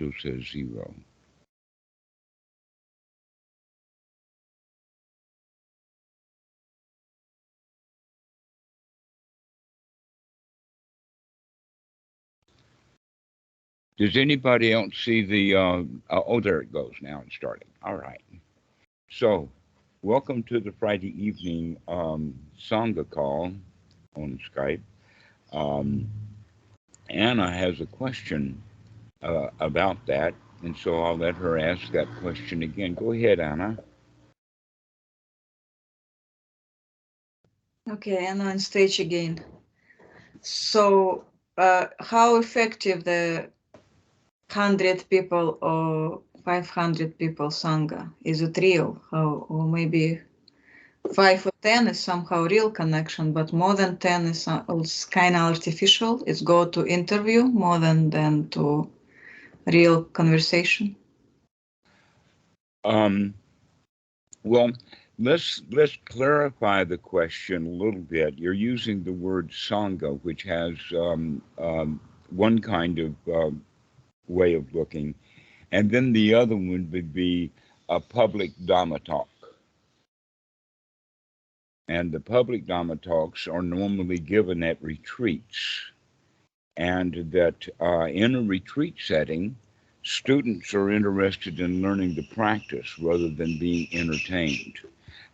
still says 0. Does anybody else see the, oh, there it goes. Now it's starting. All right. So, welcome to the Friday evening Sangha call on Skype. Um, Anna has a question about that, and so I'll let her ask that question again. Go ahead, Anna. Okay, and on stage again. So, how effective the 100 people or 500 people Sangha? Is it real? How, or maybe 5 or 10 is somehow real connection, but more than 10 is kind of artificial. It's go to interview more than to real conversation. Um, well, let's clarify the question a little bit. You're using the word sangha, which has one kind of way of looking, and then the other one would be a public Dhamma talk. And the public Dhamma talks are normally given at retreats, and that in a retreat setting, students are interested in learning the practice rather than being entertained.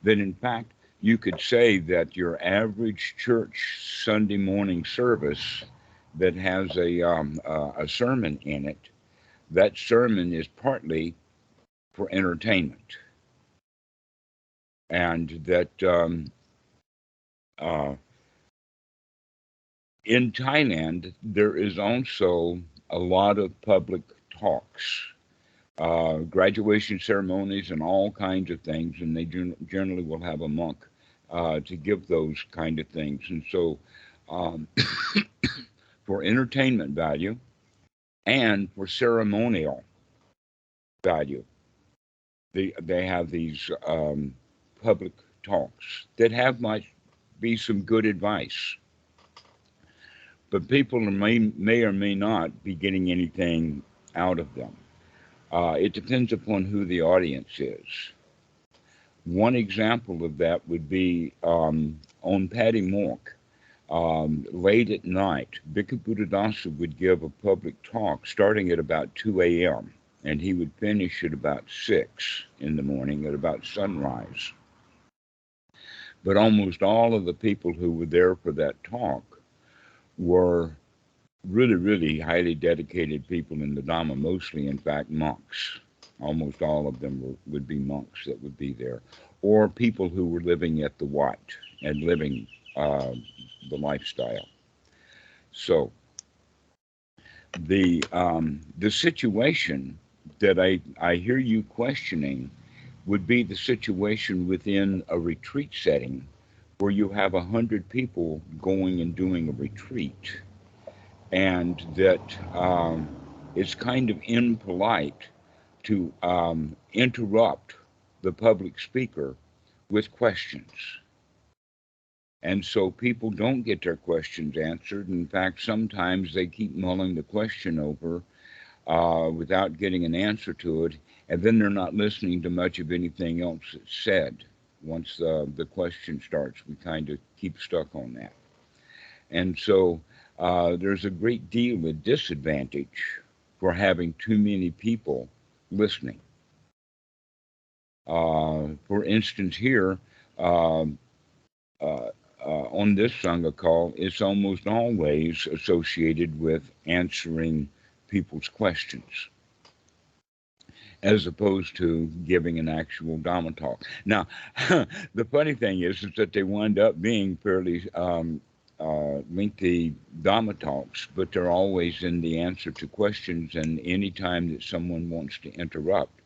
That in fact, you could say that your average church Sunday morning service that has a sermon in it, that sermon is partly for entertainment, and that uh, in Thailand there is also a lot of public talks, graduation ceremonies, and all kinds of things, and they generally will have a monk to give those kind of things, and so um, for entertainment value and for ceremonial value, they have these public talks that have might be some good advice, but people may or may not be getting anything out of them. It depends upon who the audience is. One example of that would be on Patty Mork. Late at night, Bhikkhu Buddhadasa would give a public talk starting at about 2 a.m., and he would finish at about 6 in the morning, at about sunrise. But almost all of the people who were there for that talk were really, really highly dedicated people in the Dhamma, mostly, in fact, monks. Almost all of them would be monks that would be there, or people who were living at the Wat and living uh, the lifestyle. So the situation that I hear you questioning would be the situation within a retreat setting where you have 100 people going and doing a retreat, and that it's kind of impolite to interrupt the public speaker with questions. And so people don't get their questions answered. In fact, sometimes they keep mulling the question over without getting an answer to it, and then they're not listening to much of anything else that's said. Once the question starts, we kind of keep stuck on that. And so there's a great deal of disadvantage for having too many people listening. For instance, here um, uh, on this Sangha call, it's almost always associated with answering people's questions as opposed to giving an actual Dhamma talk. Now, the funny thing is that they wind up being fairly lengthy Dhamma talks, but they're always in the answer to questions, and any time that someone wants to interrupt,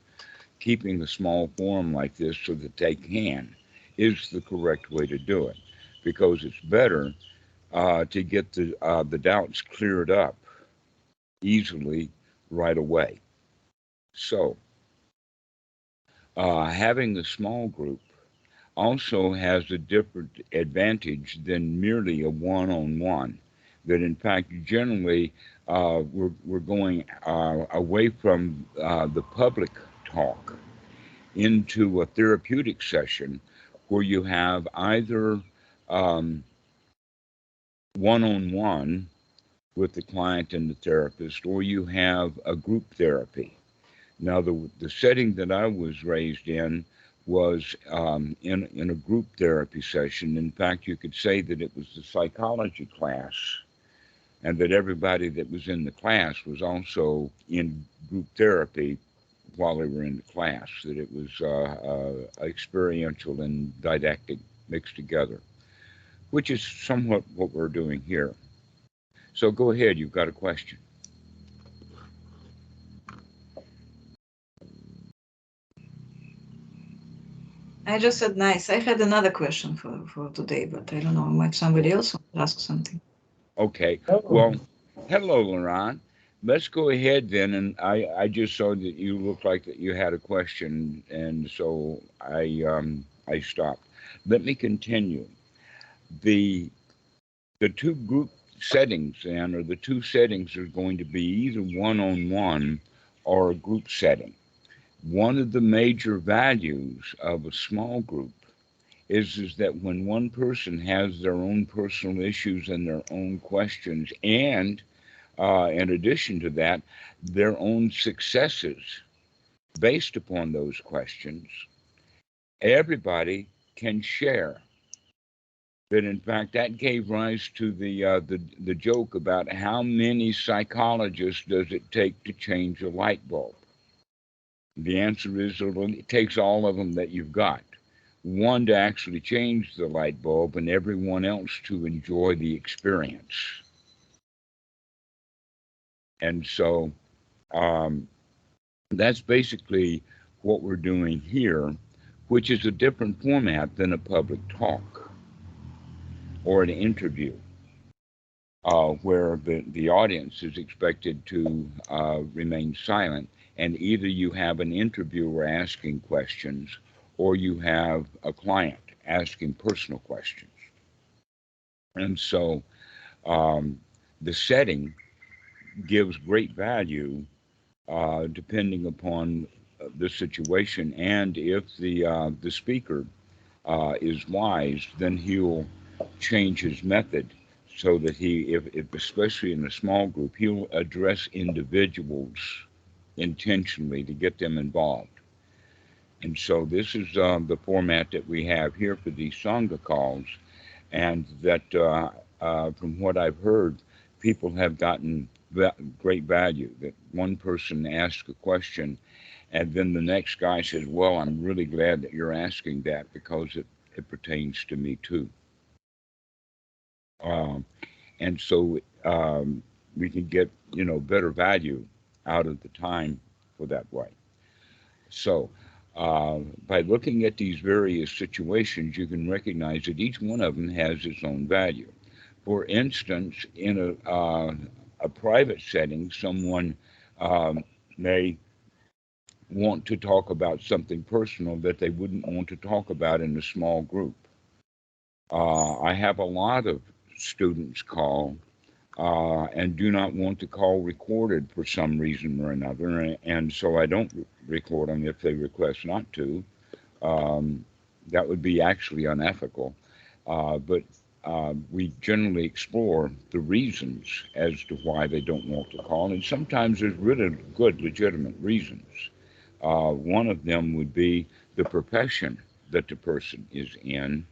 keeping a small forum like this so that they can is the correct way to do it, because it's better to get the doubts cleared up easily right away. So, having a small group also has a different advantage than merely a one-on-one, that in fact, generally, we're going away from the public talk into a therapeutic session where you have either um, one-on-one with the client and the therapist, or you have a group therapy. Now, the setting that I was raised in was in a group therapy session. In fact, you could say that it was the psychology class, and that everybody that was in the class was also in group therapy while they were in the class. That it was experiential and didactic mixed together, which is somewhat what we're doing here. So go ahead, you've got a question. I just said nice. I had another question for today, but I don't know. Might somebody else want to ask something? Okay. Well, hello, Laurent. Let's go ahead then. And I just saw that you looked like that you had a question, and so I stopped. Let me continue. The the two group settings then, or the two settings, are going to be either one-on-one or a group setting. One of the major values of a small group is that when one person has their own personal issues and their own questions, and in addition to that, their own successes based upon those questions, everybody can share. That in fact that gave rise to the joke about how many psychologists does it take to change a light bulb. The answer is it takes all of them that you've got. One to actually change the light bulb, and everyone else to enjoy the experience. And so um, that's basically what we're doing here, which is a different format than a public talk or an interview, where the audience is expected to remain silent. And either you have an interviewer asking questions, or you have a client asking personal questions. And so um, the setting gives great value depending upon the situation. And if the speaker is wise, then he'll change his method so that if especially in a small group, he'll address individuals intentionally to get them involved. And so this is the format that we have here for these Sangha calls, and that from what I've heard, people have gotten great value. That one person asks a question, and then the next guy says, "Well, I'm really glad that you're asking that because it pertains to me too." Um, and so we can get better value out of the time for that way. So by looking at these various situations, you can recognize that each one of them has its own value. For instance, in a private setting, someone may want to talk about something personal that they wouldn't want to talk about in a small group. I have a lot of students call and do not want to call recorded for some reason or another, and so I don't record them if they request not to. Um, that would be actually unethical, but we generally explore the reasons as to why they don't want to call, and sometimes there's really good, legitimate reasons. One of them would be the profession that the person is in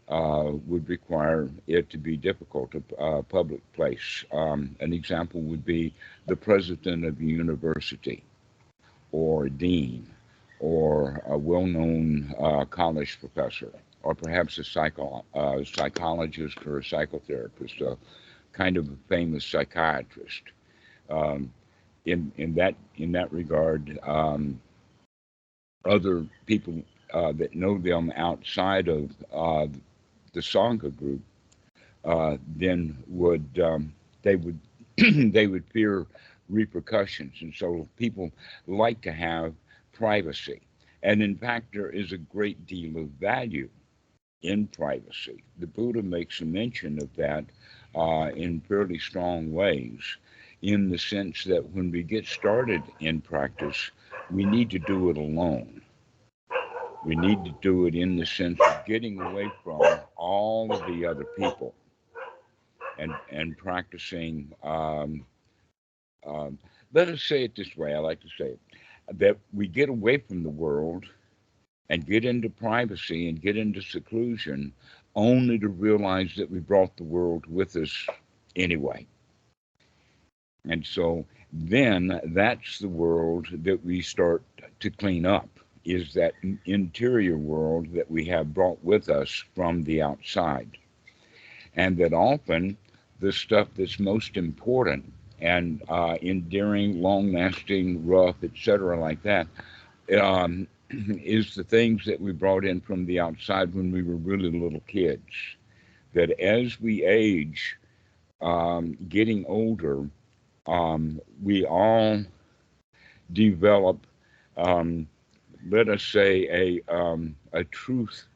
would require it to be difficult, a public place. An example would be the president of a university, or a dean, or a well-known college professor, or perhaps a psychologist or a psychotherapist, a kind of a famous psychiatrist. Um, in that regard, other people that know them outside of the Sangha group then they would they would fear repercussions, and so people like to have privacy. And in fact, there is a great deal of value in privacy. The Buddha makes a mention of that in fairly strong ways, in the sense that when we get started in practice, we need to do it alone. We need to do it in the sense of getting away from all of the other people and practicing. Um, Let us say it this way. I like to say it that we get away from the world and get into privacy and get into seclusion, only to realize that we brought the world with us anyway. And so then that's the world that we start to clean up, is that interior world that we have brought with us from the outside. And that often the stuff that's most important and endearing, long lasting, rough, etc., like that, is the things that we brought in from the outside when we were really little kids. That as we age, getting older, we all develop, um, let us say, a truth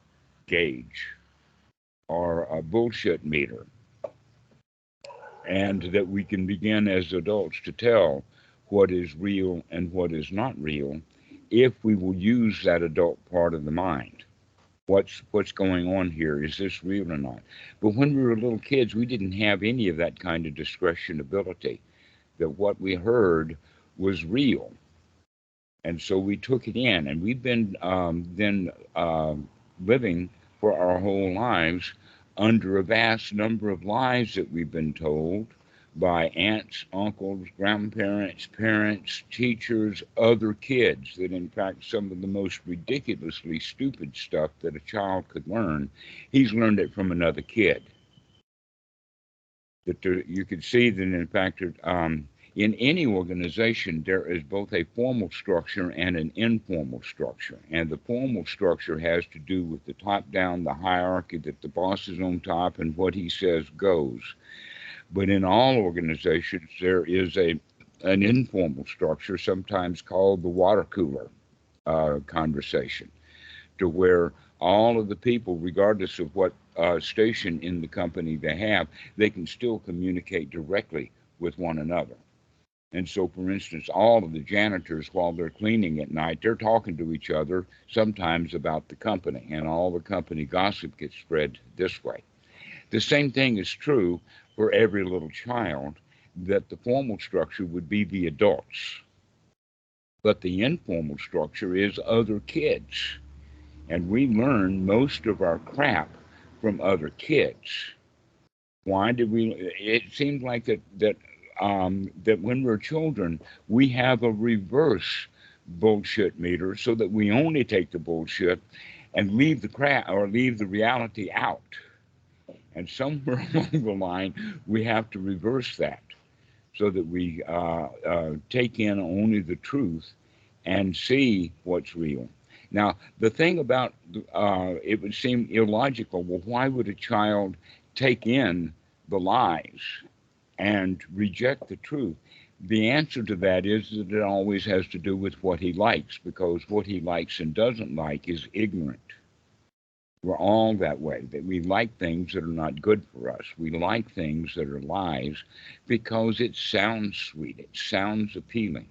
gauge or a bullshit meter, and that we can begin as adults to tell what is real and what is not real if we will use that adult part of the mind. What's going on here? Is this real or not? But when we were little kids, we didn't have any of that kind of discretion ability. That what we heard was real, and so we took it in, and we've been then living for our whole lives under a vast number of lies that we've been told by aunts, uncles, grandparents, parents, teachers, other kids, that in fact some of the most ridiculously stupid stuff that a child could learn, he's learned it from another kid. That you could see that in fact in any organization there is both a formal structure and an informal structure, and the formal structure has to do with the top down, the hierarchy, that the boss is on top and what he says goes. But in all organizations there is an informal structure, sometimes called the water cooler conversation, to where all of the people, regardless of what station in the company they have, they can still communicate directly with one another. And so, for instance, all of the janitors, while they're cleaning at night, they're talking to each other sometimes about the company, and all the company gossip gets spread this way. The same thing is true for every little child, that the formal structure would be the adults, but the informal structure is other kids. And we learn most of our crap from other kids. Why did we? It seems like that when we're children, we have a reverse bullshit meter, so that we only take the bullshit and leave the crap or leave the reality out. And somewhere along the line, we have to reverse that, so that we take in only the truth and see what's real. Now, the thing about it would seem illogical. Well, why would a child take in the lies and reject the truth? The answer to that is that it always has to do with what he likes, because what he likes and doesn't like is ignorant. We're all that way, that we like things that are not good for us. We like things that are lies because it sounds sweet, it sounds appealing.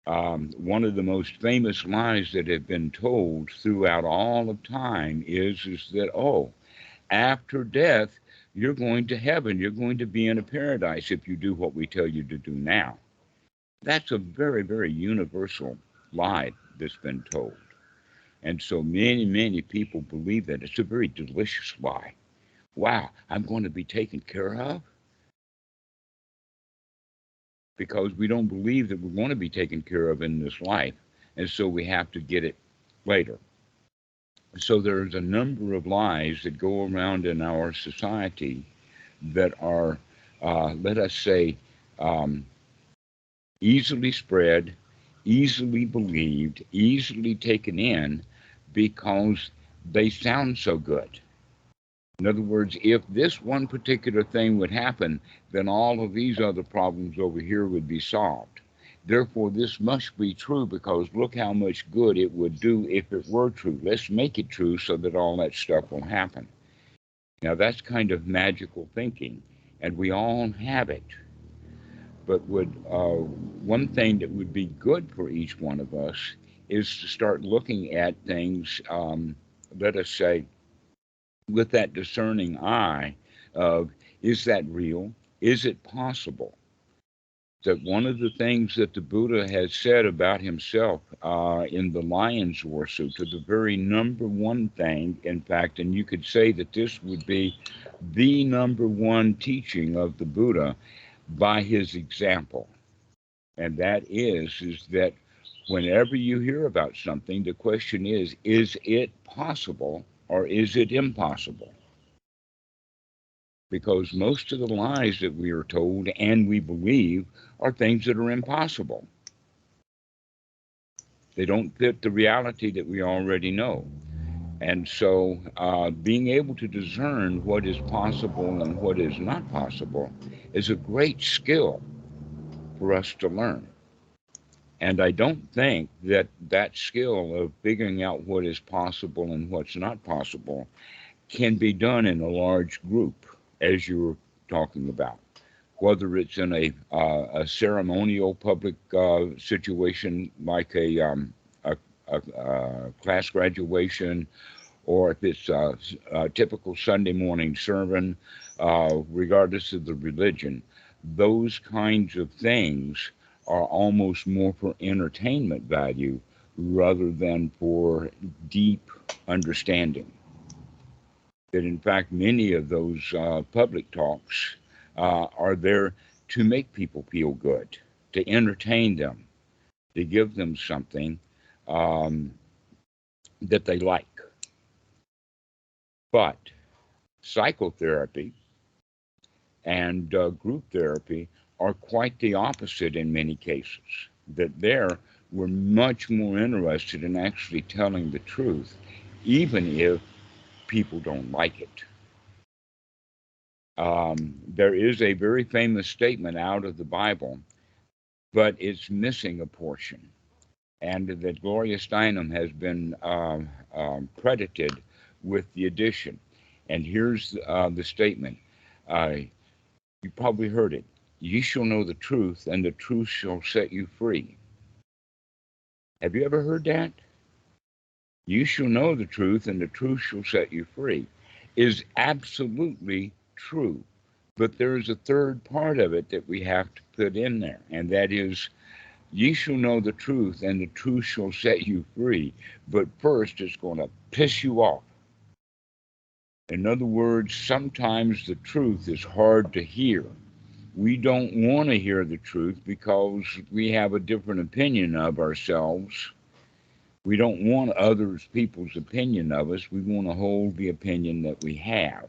One of the most famous lies that have been told throughout all of time is that, oh, after death, you're going to heaven. You're going to be in a paradise if you do what we tell you to do now. That's a very, very universal lie that's been told. And so many, many people believe that. It's a very delicious lie. Wow, I'm going to be taken care of, because we don't believe that we're going to be taken care of in this life. And so we have to get it later. So there's a number of lies that go around in our society that are, let us say, um, easily spread, easily believed, easily taken in, because they sound so good. In other words, if this one particular thing would happen, then all of these other problems over here would be solved. Therefore, this must be true, because look how much good it would do if it were true. Let's make it true so that all that stuff will happen. Now, that's kind of magical thinking. and we all have it. But one thing that would be good for each one of us is to start looking at things, let us say, with that discerning eye of, is that real? Is it possible? That one of the things that the Buddha has said about himself in the Lion's Roar Sutta, the very number one thing, in fact, and you could say that this would be the number one teaching of the Buddha by his example. And that is that whenever you hear about something, the question is it possible or is it impossible? Because most of the lies that we are told and we believe are things that are impossible. They don't fit the reality that we already know. And so being able to discern what is possible and what is not possible is a great skill for us to learn. And I don't think that that skill of figuring out what is possible and what's not possible can be done in a large group, as you were talking about, whether it's in a ceremonial public situation like a class graduation, or if it's a typical Sunday morning sermon, regardless of the religion. Those kinds of things are almost more for entertainment value rather than for deep understanding. That in fact, many of those public talks are there to make people feel good, to entertain them, to give them something um, that they like. But psychotherapy and group therapy are quite the opposite in many cases. That there, we're much more interested in actually telling the truth, even if people don't like it. There is a very famous statement out of the Bible, but it's missing a portion. And that Gloria Steinem has been credited with the addition. And here's the statement. You probably heard it. Ye shall know the truth, and the truth shall set you free. Have you ever heard that? You shall know the truth, and the truth shall set you free. Is absolutely true. But there is a third part of it that we have to put in there, and that is, ye shall know the truth, and the truth shall set you free. But first, it's going to piss you off. In other words, sometimes the truth is hard to hear. We don't want to hear the truth because we have a different opinion of ourselves. We don't want others people's opinion of us. We want to hold the opinion that we have.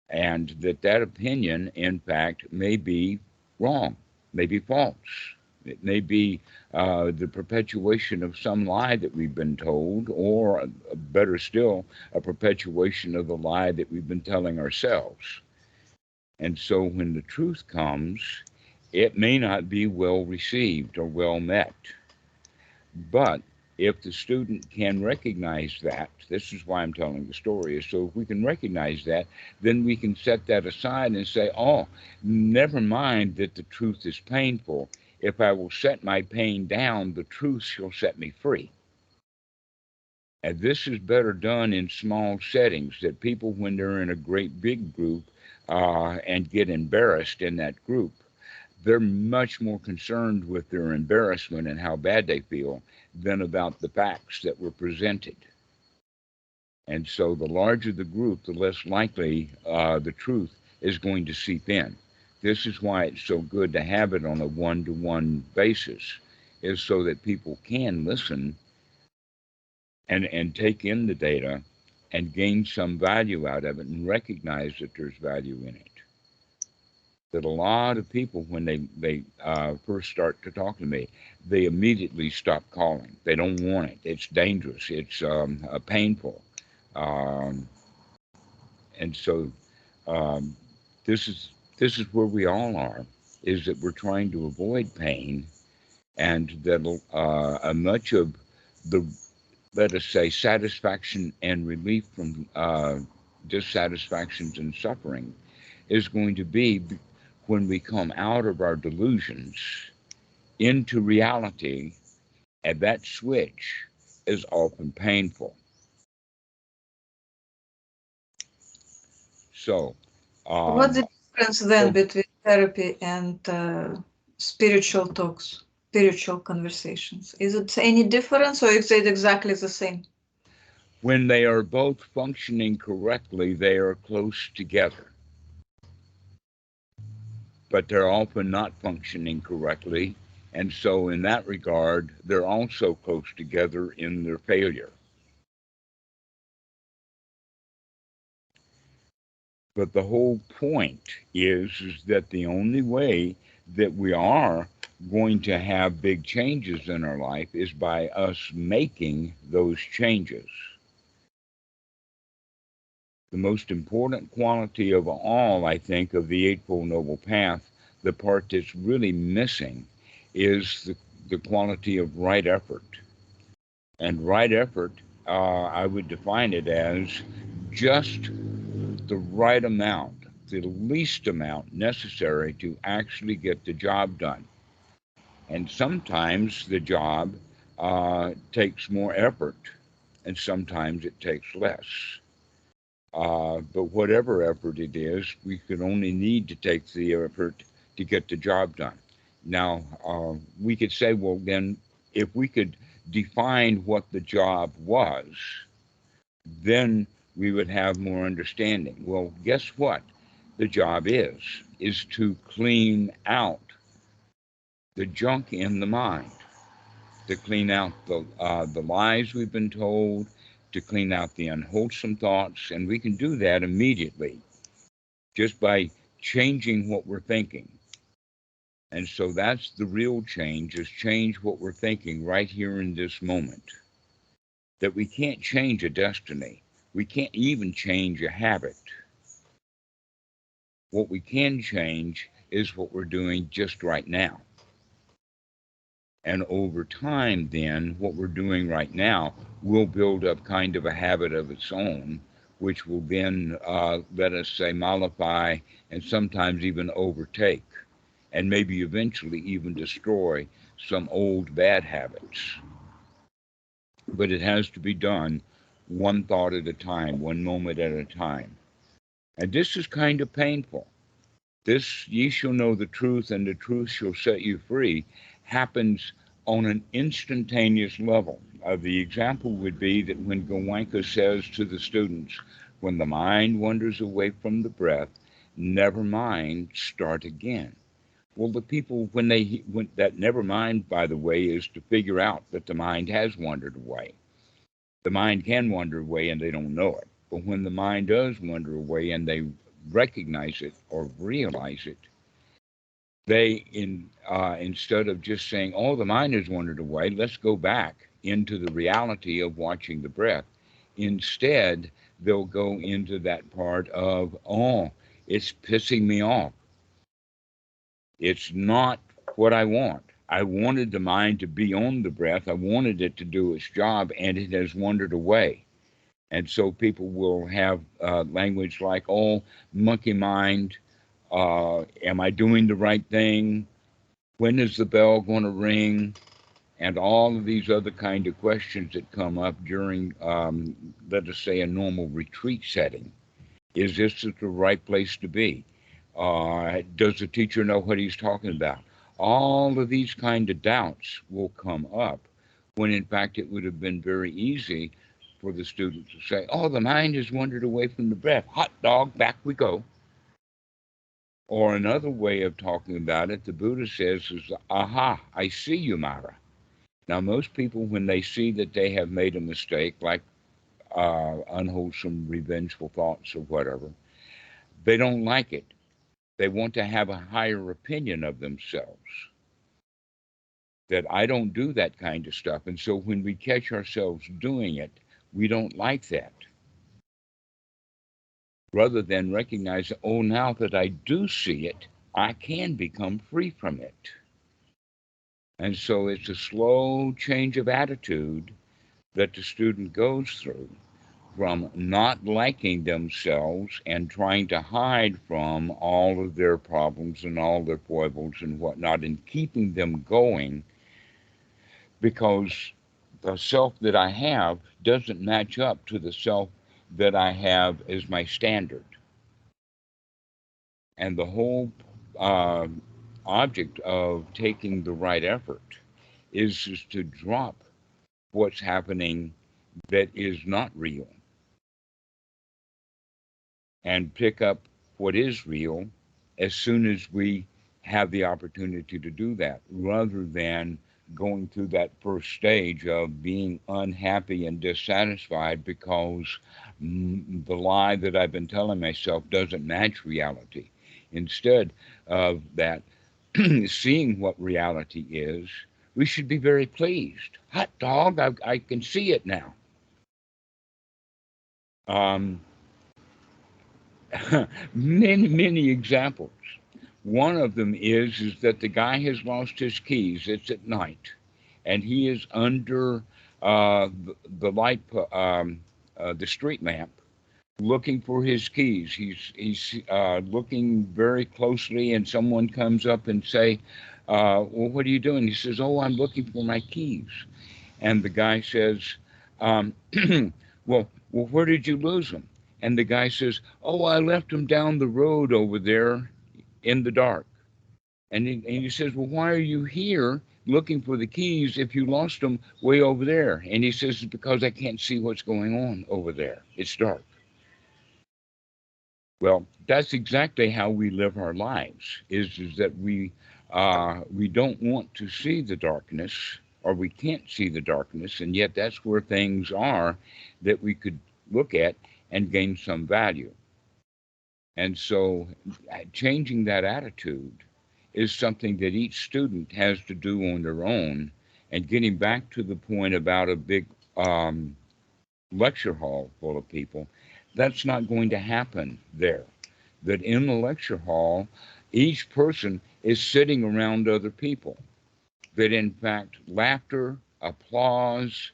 And that opinion, in fact, may be wrong, may be false. It may be the perpetuation of some lie that we've been told, or better still, a perpetuation of the lie that we've been telling ourselves. And so when the truth comes, it may not be well received or well met. But if the student can recognize that, this is why I'm telling the story, is so if we can recognize that, then we can set that aside and say, oh, never mind that the truth is painful. If I will set my pain down, the truth shall set me free. And this is better done in small settings, that people, when they're in a great big group and get embarrassed in that group, they're much more concerned with their embarrassment and how bad they feel than about the facts that were presented. And so the larger the group, the less likely the truth is going to seep in. This is why it's so good to have it on a one-to-one basis, is so that people can listen and take in the data and gain some value out of it and recognize that there's value in it. That a lot of people, when they first start to talk to me, they immediately stop calling. They don't want it. It's dangerous. It's painful. And so um, this is where we all are, is that we're trying to avoid pain, and that much of the, let us say, satisfaction and relief from dissatisfactions and suffering is going to be when we come out of our delusions into reality, and that switch is often painful. So, What's um, the difference then between therapy and spiritual talks, spiritual conversations? Is it any difference, or is it exactly the same? when they are both functioning correctly, they are close together, but they're often not functioning correctly. And so, in that regard, they're also close together in their failure. But the whole point is that the only way that we are going to have big changes in our life is by us making those changes. The most important quality of all, I think, of the Eightfold Noble Path, the part that's really missing, is the quality of right effort. And right effort, I would define it as just the right amount, the least amount necessary to actually get the job done. And sometimes the job takes more effort, and sometimes it takes less. But whatever effort it is, we could only need to take the effort to get the job done. Now, we could say, well, then, if we could define what the job was, then we would have more understanding. Well, guess what? The job is to clean out the junk in the mind, to clean out the lies we've been told, to clean out the unwholesome thoughts, and we can do that immediately just by changing what we're thinking. And so that's the real change, is change what we're thinking right here in this moment. That we can't change a destiny. We can't even change a habit. What we can change is what we're doing just right now. And over time, then, what we're doing right now will build up kind of a habit of its own, which will then, let us say, mollify and sometimes even overtake, and maybe eventually even destroy some old bad habits. But it has to be done one thought at a time, one moment at a time. And this is kind of painful. This, ye shall know the truth, and the truth shall set you free, happens on an instantaneous level. The example would be that when Goenka says to the students, when the mind wanders away from the breath, never mind, start again. Well, the people, when that never mind, by the way, is to figure out that the mind has wandered away. The mind can wander away and they don't know it. But when the mind does wander away and they recognize it or realize it, instead of just saying, "Oh, the mind has wandered away, let's go back into the reality of watching the breath," instead they'll go into that part of, "Oh, it's pissing me off. It's not what I want. I wanted the mind to be on the breath. I wanted it to do its job, and it has wandered away." And so people will have language like, "Oh, monkey mind, am I doing the right thing? When is the bell going to ring?" And all of these other kind of questions that come up during, let us say, a normal retreat setting. Is this the right place to be? Does the teacher know what he's talking about? All of these kind of doubts will come up when in fact it would have been very easy for the student to say, "Oh, the mind has wandered away from the breath. Hot dog, back we go." Or another way of talking about it, the Buddha says, is, "Aha, I see you, Mara." Now, most people, when they see that they have made a mistake, like unwholesome, revengeful thoughts or whatever, they don't like it. They want to have a higher opinion of themselves, that I don't do that kind of stuff. And so when we catch ourselves doing it, we don't like that. Rather than recognize, oh, now that I do see it, I can become free from it. And so it's a slow change of attitude that the student goes through, from not liking themselves and trying to hide from all of their problems and all their foibles and whatnot and keeping them going because the self that I have doesn't match up to the self that I have as my standard. And the whole uh, object of taking the right effort is to drop what's happening that is not real and pick up what is real as soon as we have the opportunity to do that, rather than going through that first stage of being unhappy and dissatisfied because the lie that I've been telling myself doesn't match reality. Instead of that, seeing what reality is, we should be very pleased. Hot dog, I can see it now. Um, many examples. One of them is that the guy has lost his keys. It's at night, and he is under the light, the street lamp, looking for his keys. He's looking very closely, and someone comes up and say, "Well, what are you doing?" He says, "Oh, I'm looking for my keys." And the guy says, um, well, where did you lose them? And the guy says, "Oh, I left them down the road over there in the dark." And he says, "Well, why are you here looking for the keys if you lost them way over there?" And he says, "It's because I can't see what's going on over there. It's dark." Well, that's exactly how we live our lives. Is that we don't want to see the darkness, or we can't see the darkness, and yet that's where things are that we could look at and gain some value. And so, changing that attitude is something that each student has to do on their own. And getting back to the point about a big um, lecture hall full of people, that's not going to happen there. That in the lecture hall, each person is sitting around other people. That in fact, laughter, applause,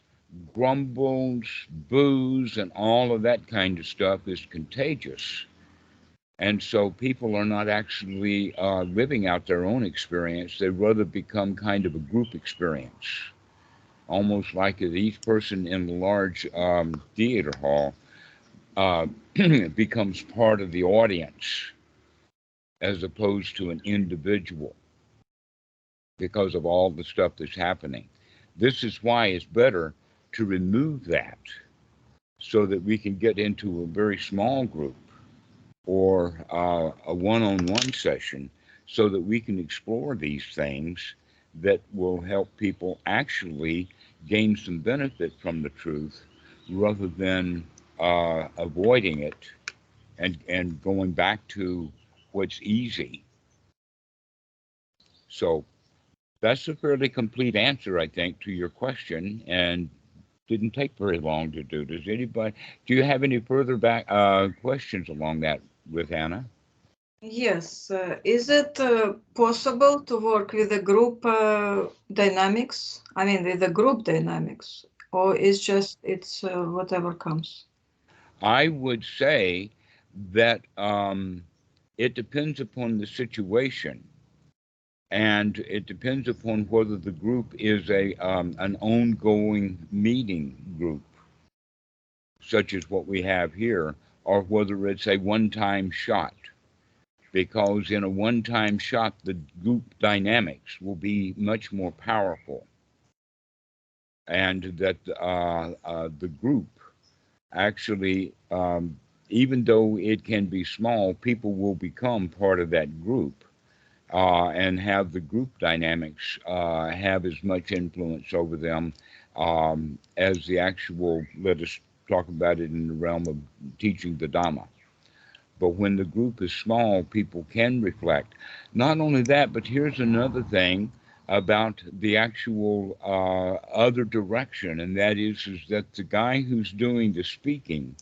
grumbles, boos, and all of that kind of stuff is contagious. And so people are not actually living out their own experience. They rather become kind of a group experience, almost like if each person in the large theater hall uh, becomes part of the audience as opposed to an individual because of all the stuff that's happening. This is why it's better to remove that so that we can get into a very small group or a one-on-one session so that we can explore these things that will help people actually gain some benefit from the truth rather than avoiding it and going back to what's easy. So that's a fairly complete answer, I think, to your question, and didn't take very long to do. Do you have any further questions along that with Anna? Yes. Is it possible to work with the group dynamics? I mean, with the group dynamics, or it's whatever comes? I would say that it depends upon the situation, and it depends upon whether the group is a an ongoing meeting group, such as what we have here, or whether it's a one-time shot. Because in a one-time shot, the group dynamics will be much more powerful, and that the group actually, even though it can be small, people will become part of that group and have the group dynamics have as much influence over them as the actual, let us talk about it in the realm of teaching the Dhamma. But when the group is small, people can reflect. Not only that, but here's another thing about the actual other direction, and that is that the guy who's doing the speaking,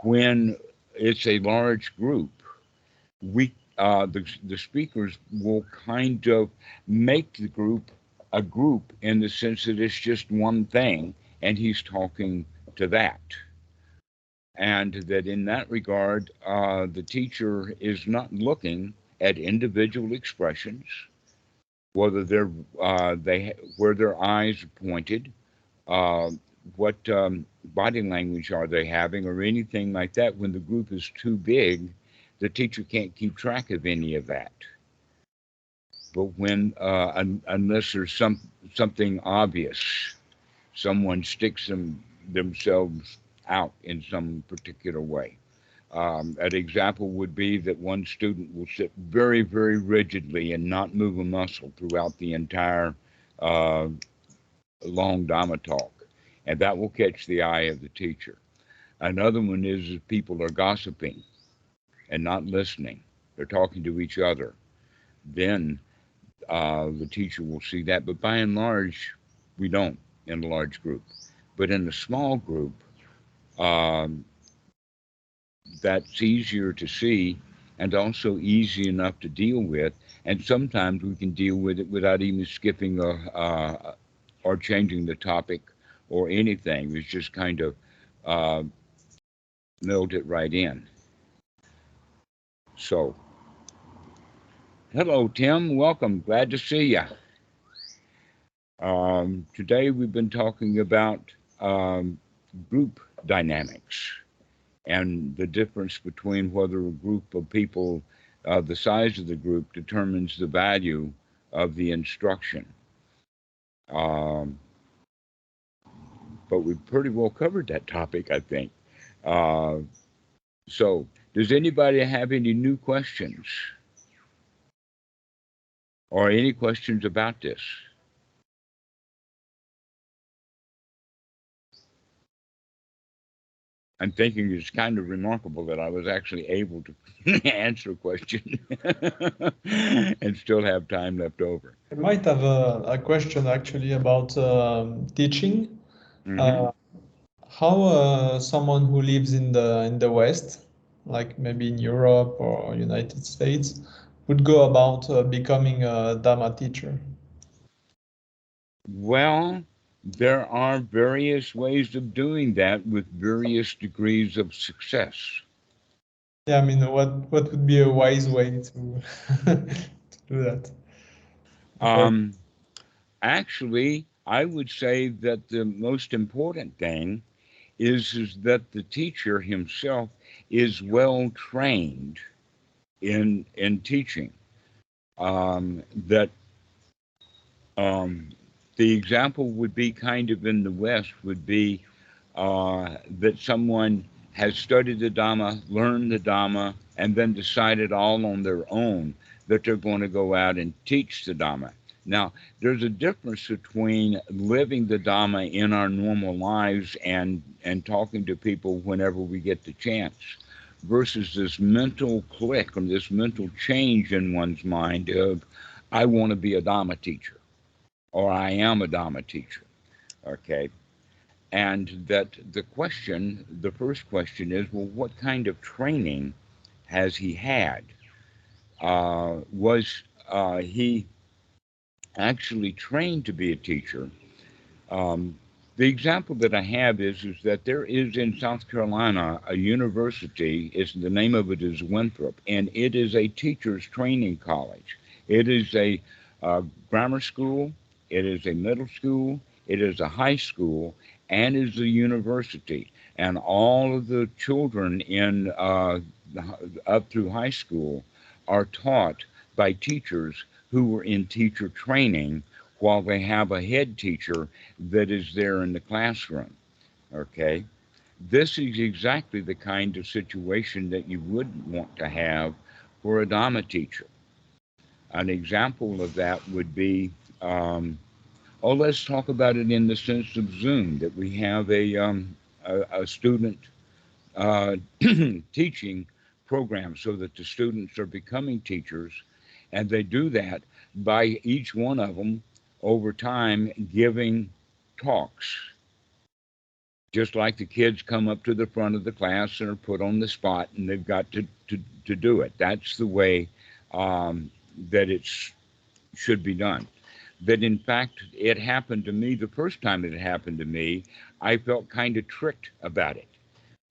when it's a large group, the speakers will kind of make the group a group in the sense that it's just one thing, and he's talking to that. and that in that regard, the teacher is not looking at individual expressions, whether where their eyes are pointed, uh, what body language are they having, or anything like that. When the group is too big, the teacher can't keep track of any of that. But when, unless there's something obvious, someone sticks themselves out in some particular way. An example would be that one student will sit very, very rigidly and not move a muscle throughout the entire uh, long Dhamma talk, and that will catch the eye of the teacher. Another one is people are gossiping and not listening. They're talking to each other. Then the teacher will see that, but by and large, we don't in a large group. But in a small group, um, that's easier to see and also easy enough to deal with. And sometimes we can deal with it without even skipping or changing the topic or anything. It's just kind of uh, milled it right in. So, hello, Tim. Welcome. Glad to see you. Today we've been talking about um, group dynamics and the difference between whether a group of people, the size of the group determines the value of the instruction. Um, but we've pretty well covered that topic, I think. Uh, so, does anybody have any new questions or any questions about this? I'm thinking it's kind of remarkable that I was actually able to answer a question and still have time left over. I might have a question actually about teaching. Mm-hmm. Uh, how someone who lives in the West, like maybe in Europe or United States, would go about becoming a Dhamma teacher? Well, there are various ways of doing that with various degrees of success. Yeah, I mean, what would be a wise way to to do that? Before, Um, Actually, I would say that the most important thing is that the teacher himself is well trained in teaching. That the example would be kind of in the West would be that someone has studied the Dhamma, learned the Dhamma, and then decided all on their own that they're going to go out and teach the Dhamma. Now, there's a difference between living the Dhamma in our normal lives and talking to people whenever we get the chance versus this mental click or this mental change in one's mind of, I want to be a Dhamma teacher or I am a Dhamma teacher. Okay. And that the first question is, well, what kind of training has he had? Was he actually trained to be a teacher? Um, the example that I have is that there is in South Carolina a university. It's the name of it is Winthrop, and it is a teachers training college. It is a uh, grammar school. It is a middle school. It is a high school, and is a university. And all of the children in up through high school are taught by teachers who were in teacher training while they have a head teacher that is there in the classroom. Okay. This is exactly the kind of situation that you would want to have for a Dhamma teacher. An example of that would be, let's talk about it in the sense of Zoom, that we have a student uh, teaching program so that the students are becoming teachers, and they do that by each one of them over time giving talks, just like the kids come up to the front of the class and are put on the spot and they've got to do it. That's the way that it should be done. That in fact, it happened to me the first time it happened to me, I felt kind of tricked about it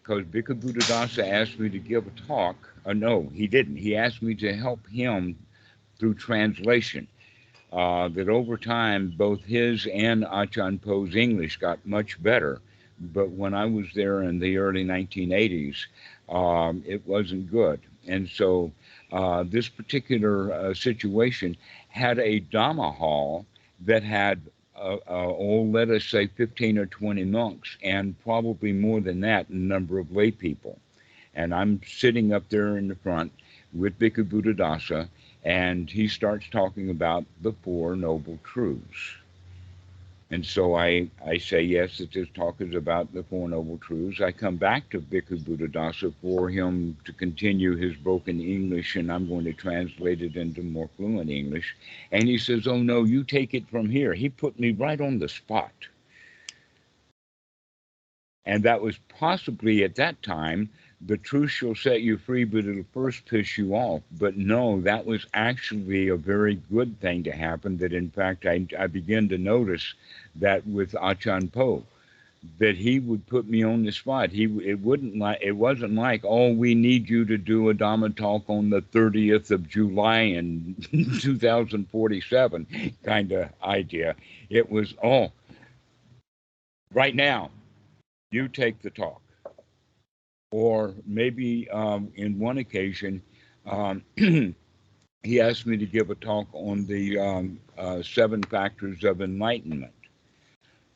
because Bhikkhu Buddhadasa asked me to give a talk. No, he didn't. He asked me to help him through translation. That over time, both his and Achan Po's English got much better. But when I was there in the early 1980s, it wasn't good. And so this particular situation had a Dhamma hall that had, let us say, 15 or 20 monks, and probably more than that, number of lay people. And I'm sitting up there in the front with Bhikkhu Buddhadasa, and he starts talking about the Four Noble Truths. And so I say, yes, that this talk is about the Four Noble Truths. I come back to Bhikkhu Buddhadasa for him to continue his broken English, and I'm going to translate it into more fluent English. And he says, oh, no, you take it from here. He put me right on the spot. And that was possibly at that time, the truth shall set you free, but it'll first piss you off. But no, that was actually a very good thing to happen. That in fact, I began to notice that with Achan Po, that he would put me on the spot. It wasn't like, oh, we need you to do a Dhamma talk on the 30th of July in 2047 kind of idea. It was, oh, right now, you take the talk. Or maybe in one occasion, he asked me to give a talk on the 7 factors of enlightenment.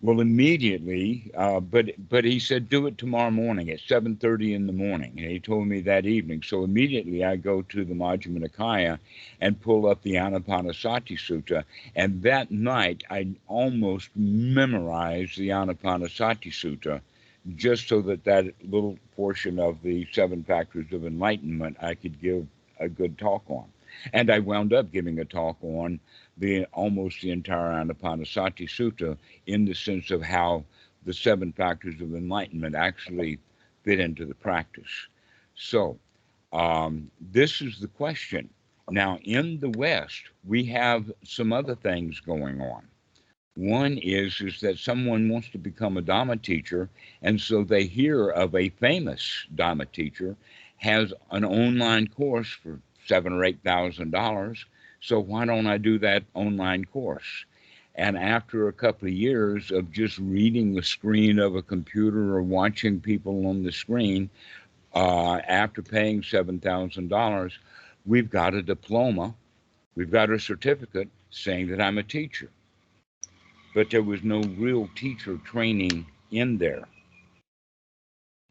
Well, immediately, but he said, do it tomorrow morning at 7:30 in the morning. And he told me that evening. So immediately I go to the Majjhima Nikaya and pull up the Anapanasati Sutta. And that night, I almost memorized the Anapanasati Sutta, just so that that little portion of the 7 factors of enlightenment I could give a good talk on. And I wound up giving a talk on almost the entire Anapanasati Sutta, in the sense of how the 7 factors of enlightenment actually fit into the practice. So this is the question. Now, in the West, we have some other things going on. One is that someone wants to become a Dhamma teacher, and so they hear of a famous Dhamma teacher has an online course for $7,000 or $8,000. So why don't I do that online course? And after a couple of years of just reading the screen of a computer or watching people on the screen, after paying $7,000, we've got a diploma, we've got a certificate saying that I'm a teacher. But there was no real teacher training in there.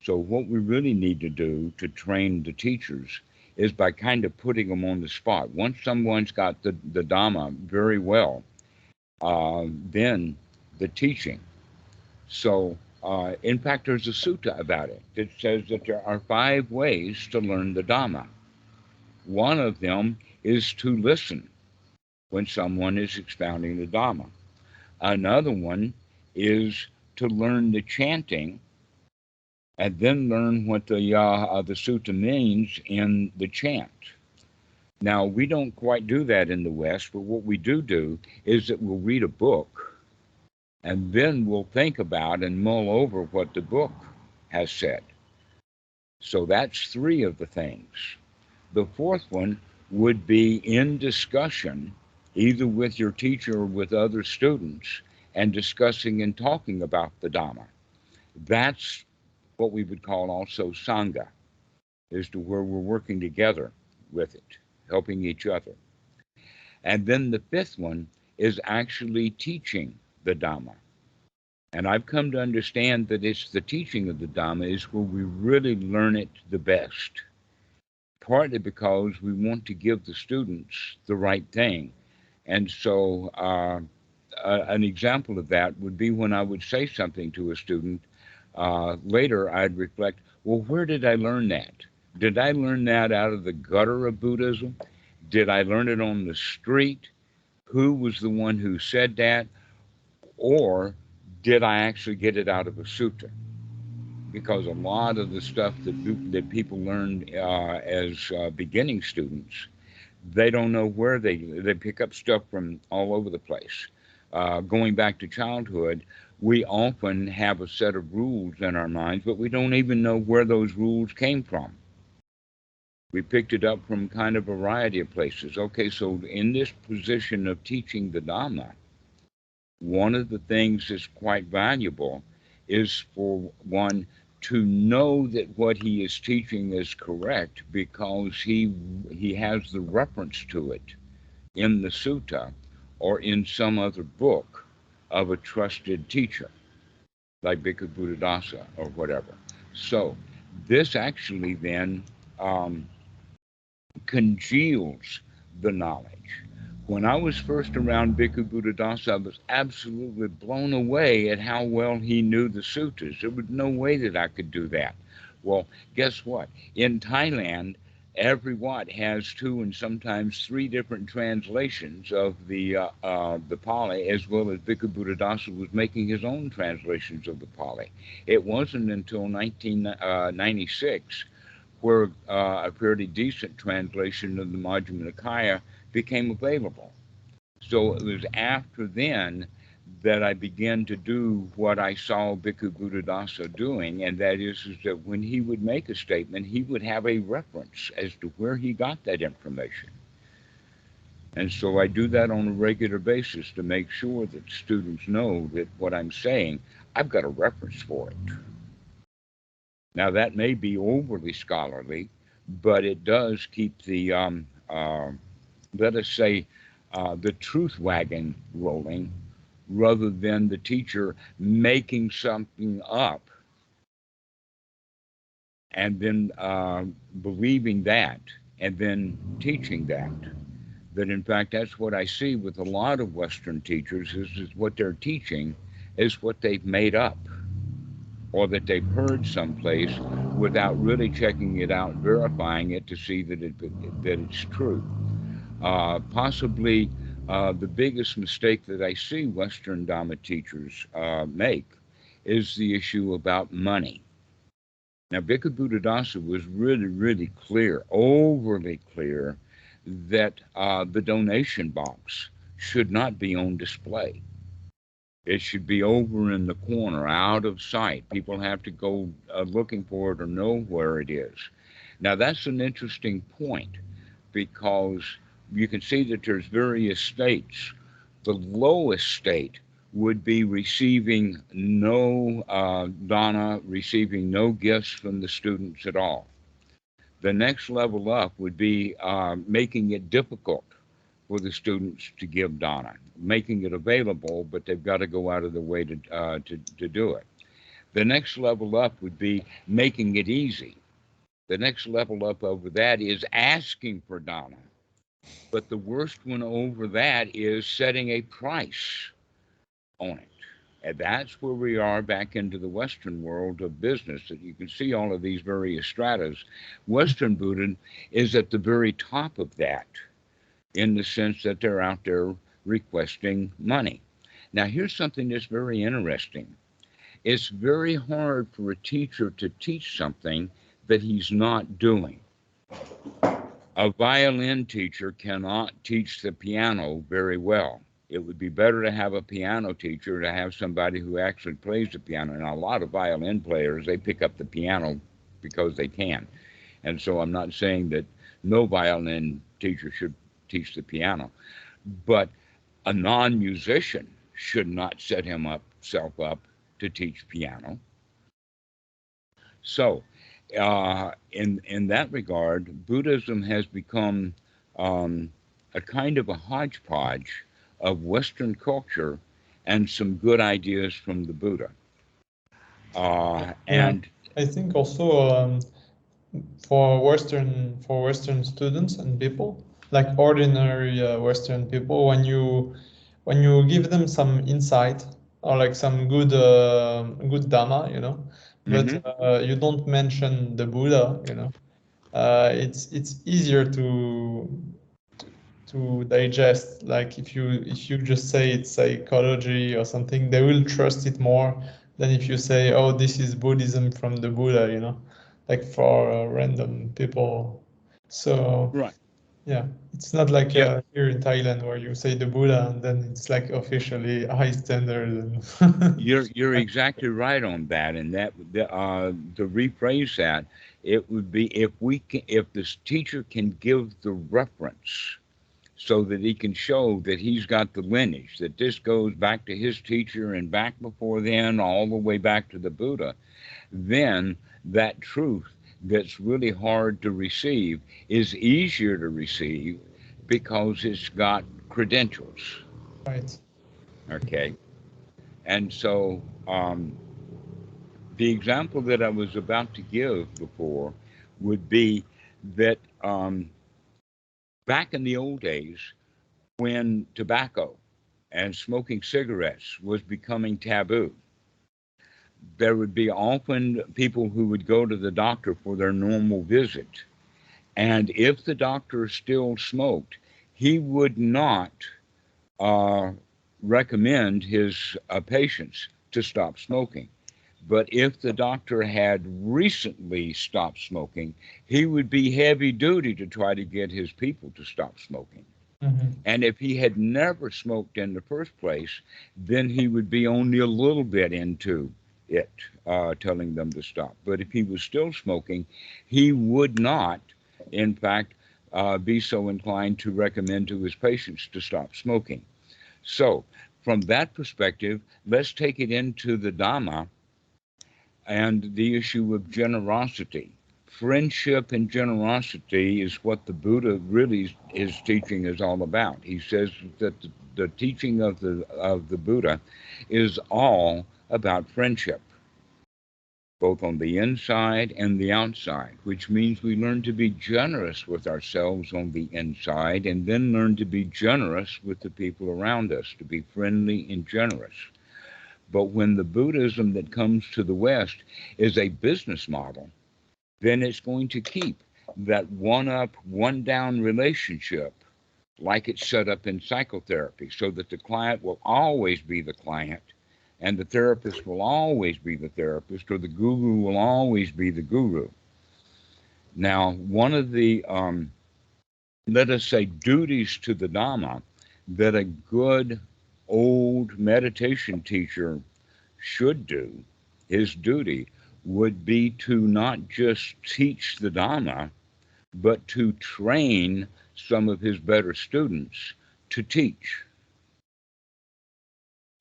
So what we really need to do to train the teachers is by kind of putting them on the spot. Once someone's got the Dhamma very well, then the teaching. So in fact, there's a sutta about it that says that there are 5 ways to learn the Dhamma. One of them is to listen when someone is expounding the Dhamma. Another one is to learn the chanting and then learn what the sutta means in the chant. Now, we don't quite do that in the West, but what we do is that we'll read a book and then we'll think about and mull over what the book has said. So that's 3 of the things. The 4th one would be in discussion, either with your teacher or with other students, and discussing and talking about the Dhamma. That's what we would call also Sangha, as to where we're working together with it, helping each other. And then the 5th one is actually teaching the Dhamma. And I've come to understand that it's the teaching of the Dhamma is where we really learn it the best. Partly because we want to give the students the right thing. And so an example of that would be when I would say something to a student, later I'd reflect, well, where did I learn that? Did I learn that out of the gutter of Buddhism? Did I learn it on the street? Who was the one who said that? Or did I actually get it out of a sutta? Because a lot of the stuff that people learn as beginning students, they don't know where they pick up stuff from all over the place. Going back to childhood, we often have a set of rules in our minds, but we don't even know where those rules came from. We picked it up from kind of a variety of places. Okay, so in this position of teaching the Dhamma, one of the things that's quite valuable is for one to know that what he is teaching is correct because he has the reference to it in the sutta or in some other book of a trusted teacher, like Bhikkhu Buddhadasa or whatever. So this actually then congeals the knowledge. When I was first around Bhikkhu Buddhadasa, I was absolutely blown away at how well he knew the suttas. There was no way that I could do that. Well, guess what? In Thailand, every Wat has 2 and sometimes 3 different translations of the Pali, as well as Bhikkhu Buddhadasa was making his own translations of the Pali. It wasn't until 1996 where a fairly decent translation of the Majjhima Nikaya became available. So it was after then that I began to do what I saw Bhikkhu Buddhadasa doing, and that is that when he would make a statement, he would have a reference as to where he got that information. And so I do that on a regular basis to make sure that students know that what I'm saying, I've got a reference for it. Now, that may be overly scholarly, but it does keep the, let us say, the truth wagon rolling rather than the teacher making something up and then believing that and then teaching that. That, in fact, that's what I see with a lot of Western teachers is what they're teaching is what they've made up, or that they've heard someplace without really checking it out, verifying it to see that it's true. Possibly the biggest mistake that I see Western Dhamma teachers make is the issue about money. Now, Bhikkhu Buddhadasa was really, really clear, overly clear, that the donation box should not be on display. It should be over in the corner, out of sight. People have to go looking for it or know where it is. Now, that's an interesting point because you can see that there's various states. The lowest state would be receiving no dana, receiving no gifts from the students at all. The next level up would be making it difficult for the students to give dana, making it available, but they've got to go out of the way to do it. The next level up would be making it easy. The next level up over that is asking for dana. But the worst one over that is setting a price on it. And that's where we are back into the Western world of business, that you can see all of these various stratas. Western Buddhism is at the very top of that, in the sense that they're out there requesting money. Now, here's something that's very interesting. It's very hard for a teacher to teach something that he's not doing. A violin teacher cannot teach the piano very well. It would be better to have a piano teacher, to have somebody who actually plays the piano. And a lot of violin players, they pick up the piano because they can. And so I'm not saying that no violin teacher should teach the piano, but a non-musician should not set himself up to teach piano. So in that regard, Buddhism has become a kind of a hodgepodge of Western culture and some good ideas from the Buddha. And I think also for Western students and people, like ordinary Western people, when you give them some insight or like some good Dhamma, but you don't mention the Buddha, it's easier to digest. Like if you just say it's psychology or something, they will trust it more than if you say, oh, this is Buddhism from the Buddha, like for random people. So right. Yeah, it's not like Yeah. here in Thailand where you say the Buddha and then it's like officially a high standard. And You're exactly right on that, and that to rephrase that, it would be if this teacher can give the reference so that he can show that he's got the lineage, that this goes back to his teacher and back before then, all the way back to the Buddha, then that truth that's really hard to receive is easier to receive because it's got credentials. right. Okay. And so the example that I was about to give before would be that back in the old days, when tobacco and smoking cigarettes was becoming taboo, there would be often people who would go to the doctor for their normal visit. And if the doctor still smoked, he would not uh, recommend his patients to stop smoking. But if the doctor had recently stopped smoking, he would be heavy duty to try to get his people to stop smoking. Mm-hmm. And if he had never smoked in the first place, then he would be only a little bit into it, telling them to stop. But if he was still smoking, he would not, in fact, be so inclined to recommend to his patients to stop smoking. So, from that perspective, let's take it into the Dhamma and the issue of generosity. Friendship and generosity is what the Buddha really is teaching is all about. He says that the teaching of the Buddha is all about friendship, both on the inside and the outside, which means we learn to be generous with ourselves on the inside and then learn to be generous with the people around us, to be friendly and generous. But when the Buddhism that comes to the West is a business model, then it's going to keep that one up, one down relationship like it's set up in psychotherapy, so that the client will always be the client and the therapist will always be the therapist, or the guru will always be the guru. Now, one of the, let us say, duties to the Dhamma that a good old meditation teacher should do, his duty would be to not just teach the Dhamma, but to train some of his better students to teach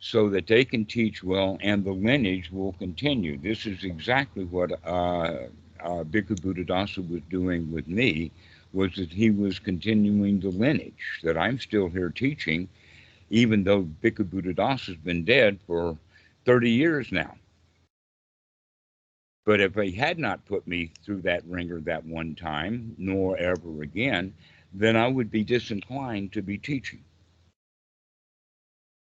so that they can teach well and the lineage will continue. This is exactly what Bhikkhu Buddhadasa was doing with me, was that he was continuing the lineage, that I'm still here teaching, even though Bhikkhu Buddhadasa has been dead for 30 years now. But if he had not put me through that ringer that one time, nor ever again, then I would be disinclined to be teaching.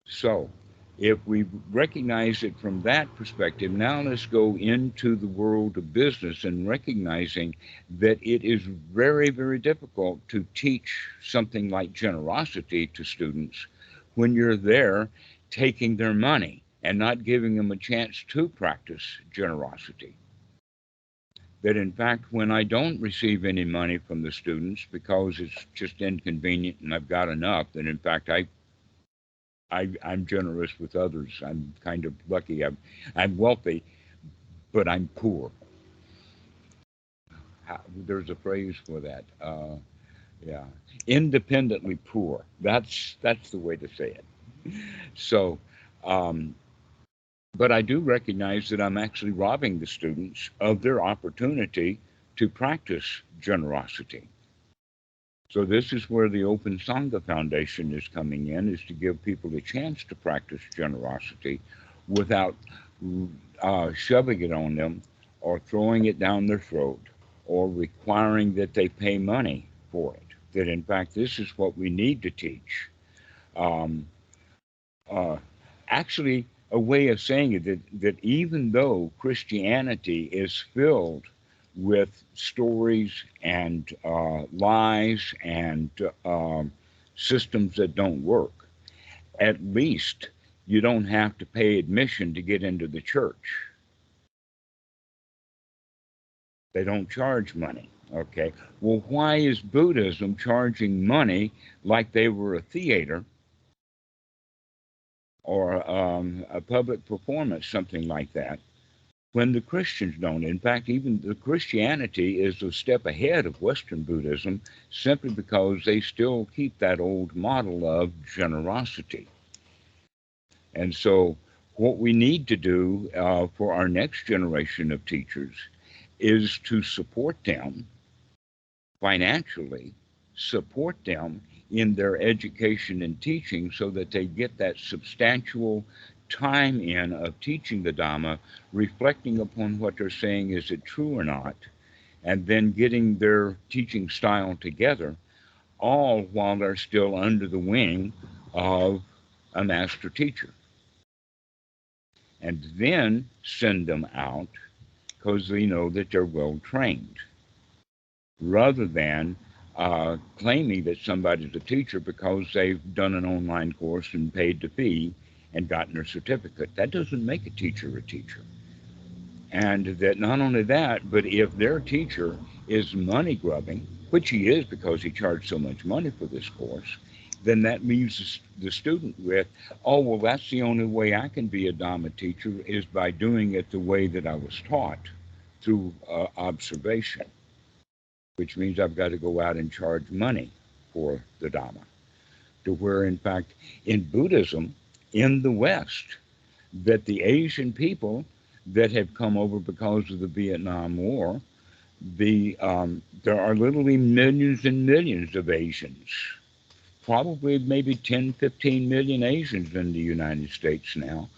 So, if we recognize it from that perspective, now let's go into the world of business and recognizing that it is very, very difficult to teach something like generosity to students when you're there taking their money and not giving them a chance to practice generosity. That in fact, when I don't receive any money from the students because it's just inconvenient and I've got enough, then in fact I'm generous with others. I'm kind of lucky. I'm wealthy, but I'm poor. There's a phrase for that. Yeah, independently poor. That's the way to say it. So, um, but I do recognize that I'm actually robbing the students of their opportunity to practice generosity. So this is where the Open Sangha Foundation is coming in, is to give people a chance to practice generosity without shoving it on them or throwing it down their throat or requiring that they pay money for it. That in fact, this is what we need to teach. Um, uh, Actually, a way of saying it, that even though Christianity is filled with stories and lies and systems that don't work, at least you don't have to pay admission to get into the church. They don't charge money. Okay. Well, why is Buddhism charging money like they were a theater or a public performance, something like that, when the Christians don't? In fact, even the Christianity is a step ahead of Western Buddhism simply because they still keep that old model of generosity. And so, what we need to do for our next generation of teachers is to support them financially, support them in their education and teaching so that they get that substantial time in of teaching the Dhamma, reflecting upon what they're saying, is it true or not, and then getting their teaching style together, all while they're still under the wing of a master teacher. And then send them out because they know that they're well trained, rather than claiming that somebody's a teacher because they've done an online course and paid the fee and gotten their certificate. That doesn't make a teacher a teacher. And that not only that, but if their teacher is money grubbing, which he is because he charged so much money for this course, then that leaves the student with, oh, well, that's the only way I can be a Dhamma teacher is by doing it the way that I was taught through observation, which means I've got to go out and charge money for the Dhamma. To where, in fact, in Buddhism, in the West, that the Asian people that have come over because of the Vietnam War, there are literally millions and millions of Asians, probably maybe 10, 15 million Asians in the United States now.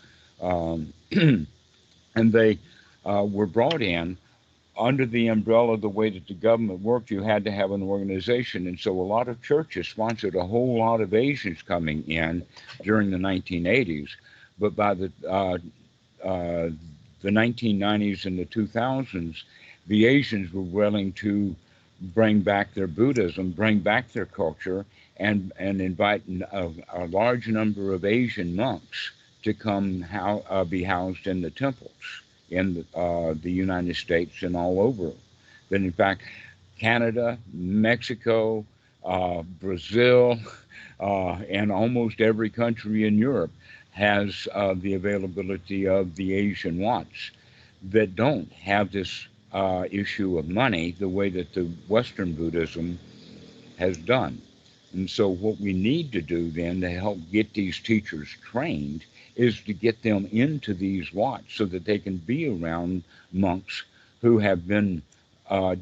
Um, and they were brought in under the umbrella of the way that the government worked. You had to have an organization. And so a lot of churches sponsored a whole lot of Asians coming in during the 1980s. But by the 1990s and the 2000s, the Asians were willing to bring back their Buddhism, bring back their culture, and invite a large number of Asian monks to come be housed in the temples in the United States and all over. Then, in fact, Canada, Mexico, Brazil, and almost every country in Europe has the availability of the Asian Wats that don't have this issue of money the way that the Western Buddhism has done. And so, what we need to do then to help get these teachers trained is to get them into these Wats so that they can be around monks who have been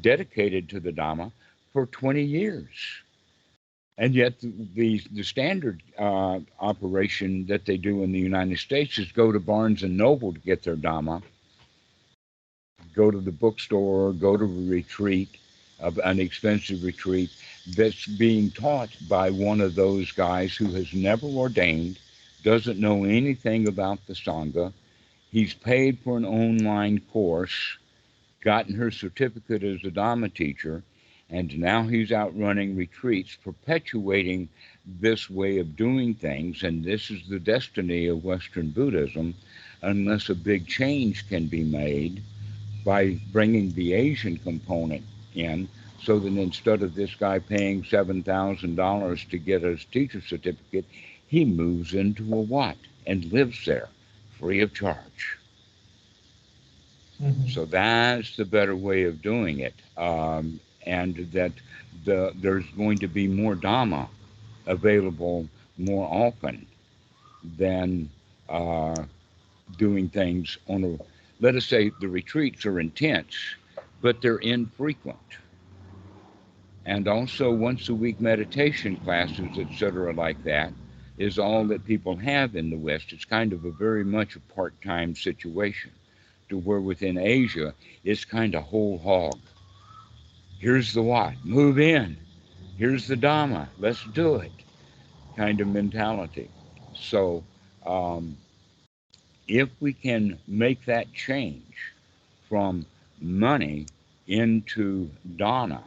dedicated to the Dhamma for 20 years. And yet, the standard operation that they do in the United States is go to Barnes and Noble to get their Dhamma, go to the bookstore, go to a retreat, an expensive retreat that's being taught by one of those guys who has never ordained, doesn't know anything about the Sangha. He's paid for an online course, gotten her certificate as a Dhamma teacher, and now he's out running retreats, perpetuating this way of doing things. And this is the destiny of Western Buddhism, unless a big change can be made by bringing the Asian component in, so that instead of this guy paying $7,000 to get his teacher certificate, he moves into a Wat and lives there free of charge. Mhm. So that's the better way of doing it. And that there's going to be more Dhamma available more often than doing things on a, let us say the retreats are intense, but they're infrequent. And also once a week meditation classes, etc., like that, is all that people have in the West. It's kind of a very much a part-time situation, to where within Asia, it's kind of whole hog. Here's the Wat, move in. Here's the Dhamma, let's do it, kind of mentality. So um, if we can make that change from money into dana,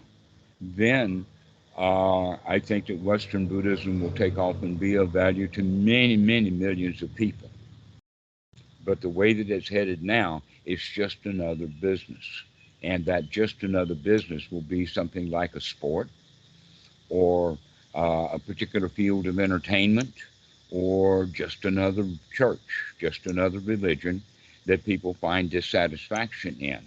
then I think that Western Buddhism will take off and be of value to many, many millions of people. But the way that it's headed now is just another business. and that just another business will be something like a sport or a particular field of entertainment or just another church, just another religion that people find dissatisfaction in.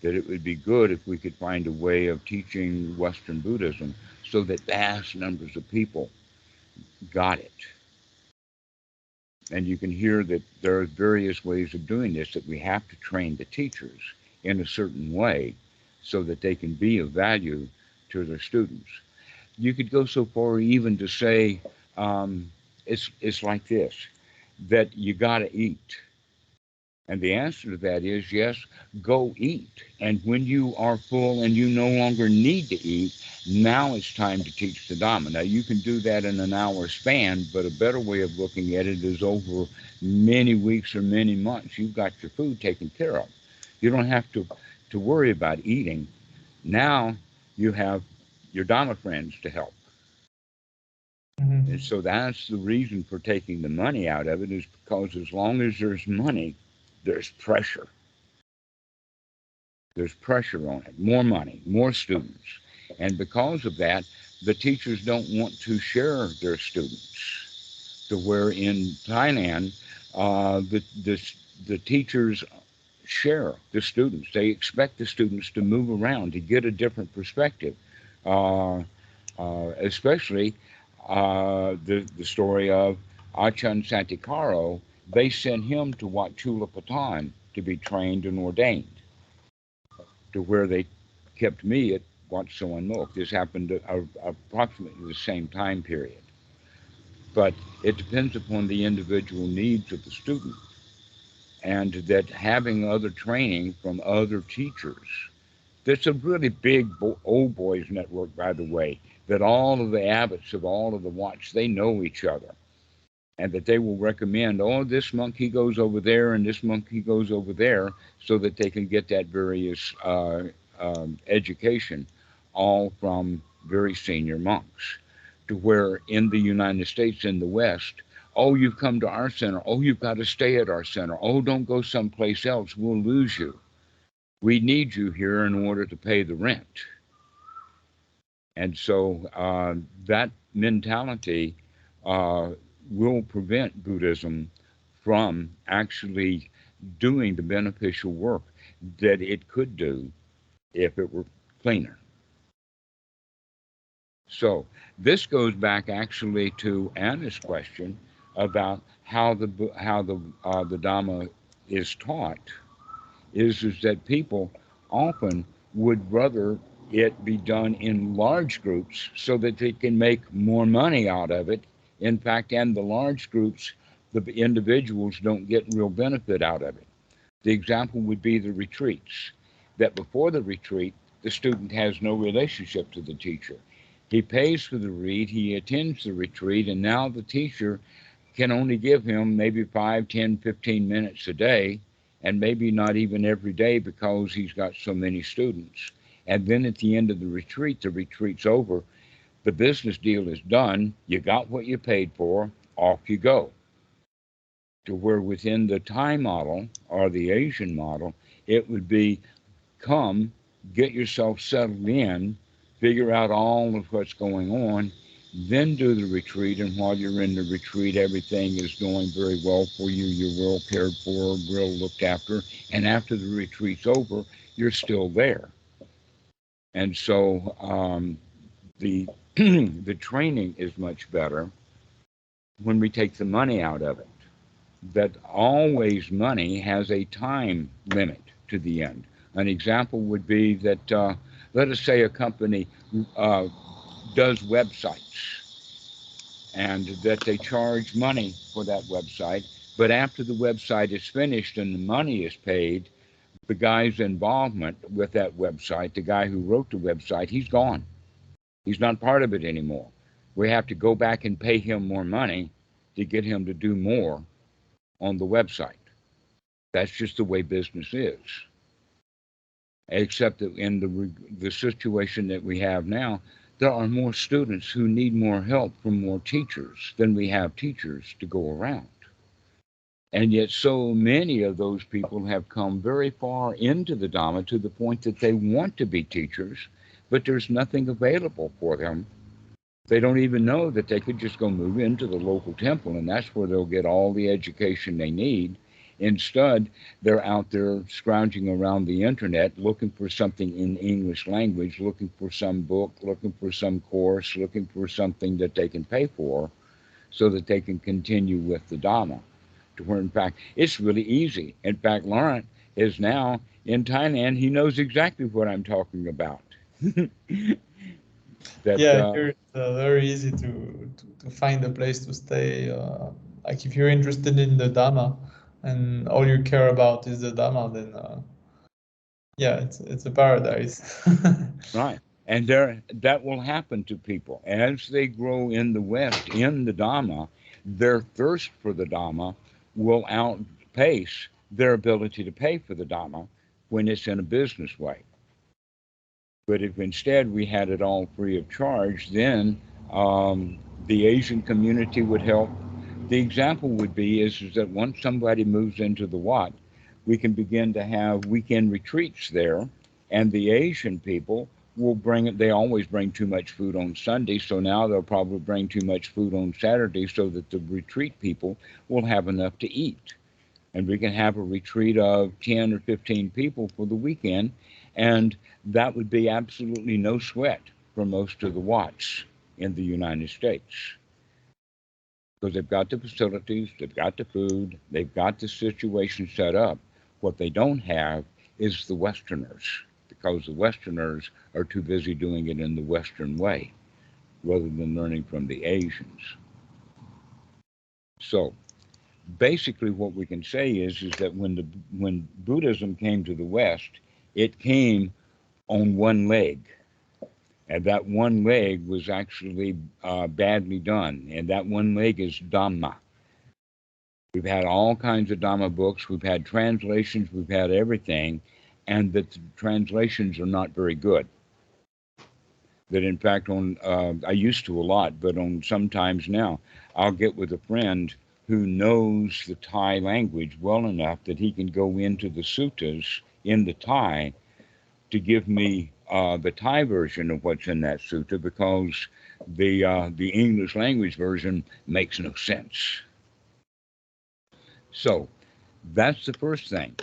That it would be good if we could find a way of teaching Western Buddhism so that vast numbers of people got it. And you can hear that there are various ways of doing this, that we have to train the teachers in a certain way so that they can be of value to their students. You could go so far even to say it's like this, that you got to eat. And the answer to that is yes, go eat. And when you are full and you no longer need to eat, now it's time to teach the Dhamma. Now, you can do that in an hour span, but a better way of looking at it is over many weeks or many months. You've got your food taken care of. You don't have to worry about eating. Now you have your Dhamma friends to help. Mhm. And so that's the reason for taking the money out of it, is because as long as there's money, there's pressure. There's pressure on it, more money, more students. And because of that, the teachers don't want to share their students. To where in Thailand, the teachers share the students. They expect the students to move around to get a different perspective. Especially the story of Achan Santikaro, they sent him to Wat Chula Patan to be trained and ordained, to where they kept me at Wat Soan Mok. This happened at approximately the same time period. But it depends upon the individual needs of the student, and that having other training from other teachers. That's a really big old boys network, by the way, that all of the abbots of all of the Wats, they know each other. And that they will recommend, oh, this monk, he goes over there, and this monk, he goes over there, so that they can get that various education, all from very senior monks. To where in the United States, in the West, oh, you've come to our center, oh, you've got to stay at our center, oh, don't go someplace else, we'll lose you. We need you here in order to pay the rent. And so that mentality will prevent Buddhism from actually doing the beneficial work that it could do if it were cleaner. So this goes back actually to Anna's question about how the Dhamma is taught. Is that people often would rather it be done in large groups so that they can make more money out of it. In fact, and the large groups, the individuals don't get real benefit out of it. The example would be the retreats, that before the retreat, the student has no relationship to the teacher. He pays for the read, he attends the retreat, and now the teacher can only give him maybe 5, 10, 15 minutes a day, and maybe not even every day because he's got so many students. And then at the end of the retreat's over, the business deal is done, you got what you paid for, off you go. To where within the Thai model or the Asian model, it would be come, get yourself settled in, figure out all of what's going on, then do the retreat. And while you're in the retreat, everything is going very well for you. You're well cared for, well looked after. And after the retreat's over, you're still there. And so the the training is much better when we take the money out of it. That always money has a time limit to the end. An example would be that let us say a company does websites, and that they charge money for that website, but after the website is finished and the money is paid, the guy's involvement with that website, the guy who wrote the website, he's gone. He's not part of it anymore. We have to go back and pay him more money to get him to do more on the website. That's just the way business is. Except that in the situation that we have now, there are more students who need more help from more teachers than we have teachers to go around. And yet so many of those people have come very far into the Dhamma to the point that they want to be teachers, but there's nothing available for them. They don't even know that they could just go move into the local temple and that's where they'll get all the education they need. Instead, they're out there scrounging around the internet looking for something in English language, looking for some book, looking for some course, looking for something that they can pay for so that they can continue with the Dhamma. To where, in fact, it's really easy. In fact, Laurent is now in Thailand. He knows exactly what I'm talking about. That Yeah, here it's very easy to find a place to stay. Like if you're interested in the Dhamma and all you care about is the Dhamma, then yeah, it's a paradise. right, and there that will happen to people as they grow in the West in the Dhamma. Their thirst for the Dhamma will outpace their ability to pay for the Dhamma when it's in a business way. But if instead we had it all free of charge, then the Asian community would help. The example would be is that once somebody moves into the Wat, we can begin to have weekend retreats there, and the Asian people will bring it. They always bring too much food on Sunday, so now they'll probably bring too much food on Saturday so that the retreat people will have enough to eat. And we can have a retreat of 10 or 15 people for the weekend, and that would be absolutely no sweat for most of the Wats in the United States because they've got the facilities, they've got the food, they've got the situation set up. What they don't have is the Westerners because the Westerners are too busy doing it in the Western way rather than learning from the Asians. So basically what we can say is that when Buddhism came to the West, it came on one leg. And that one leg was actually badly done. And that one leg is Dhamma. We've had all kinds of Dhamma books. We've had translations. We've had everything. And that the translations are not very good. That in fact, I used to a lot, but on sometimes now, I'll get with a friend who knows the Thai language well enough that he can go into the suttas in the Thai to give me the Thai version of what's in that sutta because the English language version makes no sense. So that's the first thing.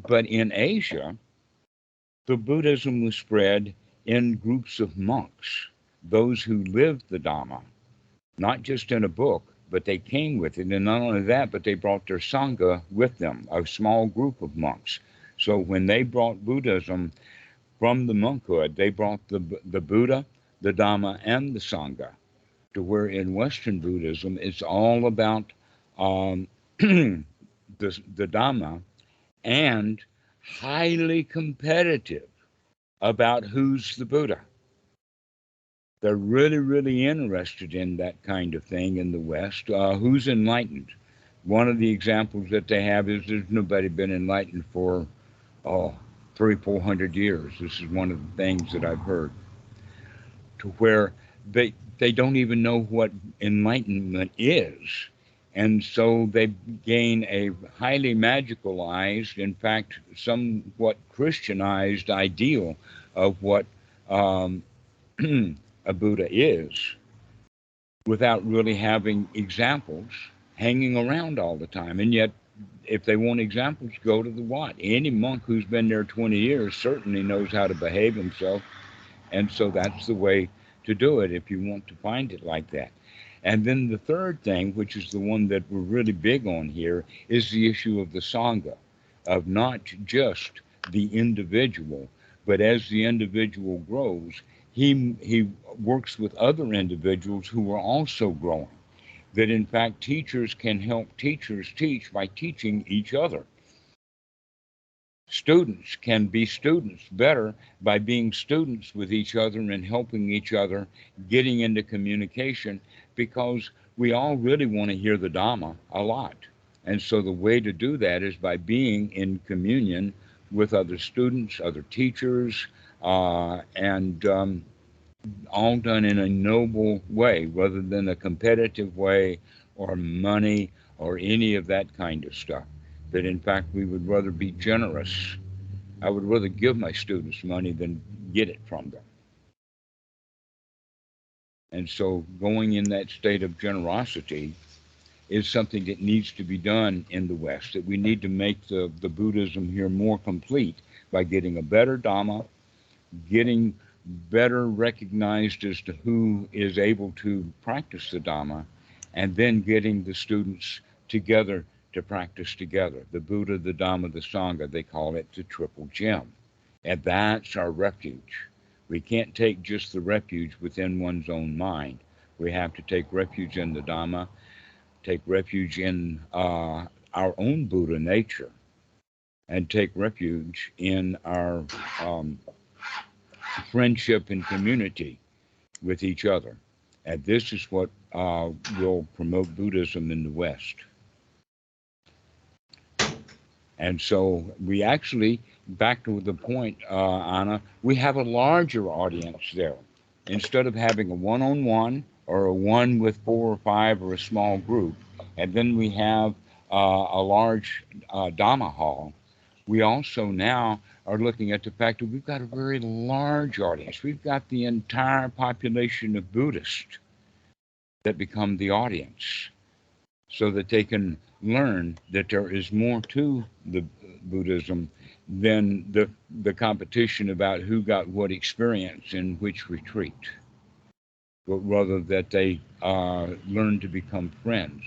But in Asia, the Buddhism was spread in groups of monks, those who lived the Dhamma, not just in a book, but they came with it. And not only that, but they brought their Sangha with them, a small group of monks. So when they brought Buddhism from the monkhood, they brought the Buddha, the Dhamma, and the Sangha, to where in Western Buddhism, it's all about the Dhamma and highly competitive about who's the Buddha. They're really, really interested in that kind of thing in the West. Who's enlightened? One of the examples that they have is there's nobody been enlightened for, 300-400 years. This is one of the things that I've heard. To where they don't even know what enlightenment is. And so they gain a highly magicalized, in fact, somewhat Christianized ideal of what a Buddha is without really having examples hanging around all the time. And yet, if they want examples, go to the Wat. Any monk who's been there 20 years certainly knows how to behave himself. And so that's the way to do it if you want to find it like that. And then the third thing, which is the one that we're really big on here, is the issue of the Sangha, of not just the individual, but as the individual grows, he works with other individuals who are also growing. That in fact, teachers can help teachers teach by teaching each other. Students can be students better by being students with each other and helping each other, getting into communication, because we all really want to hear the Dhamma a lot. And so the way to do that is by being in communion with other students, other teachers, and all done in a noble way rather than a competitive way or money or any of that kind of stuff. That in fact we would rather be generous. I would rather give my students money than get it from them. And so going in that state of generosity is something that needs to be done in the West, that we need to make the Buddhism here more complete by getting a better Dhamma, getting better recognized as to who is able to practice the Dhamma, and then getting the students together to practice together. The Buddha, the Dhamma, the Sangha, they call it the triple gem. And that's our refuge. We can't take just the refuge within one's own mind. We have to take refuge in the Dhamma, take refuge in our own Buddha nature, and take refuge in our friendship and community with each other. And this is what will promote Buddhism in the West. And so we actually, back to the point, Anna, we have a larger audience there. Instead of having a one-on-one or a one with 4 or 5 or a small group, and then we have a large Dhamma hall, we also now are looking at the fact that we've got a very large audience. We've got the entire population of Buddhists that become the audience, so that they can learn that there is more to the Buddhism than the competition about who got what experience in which retreat, but rather that they learn to become friends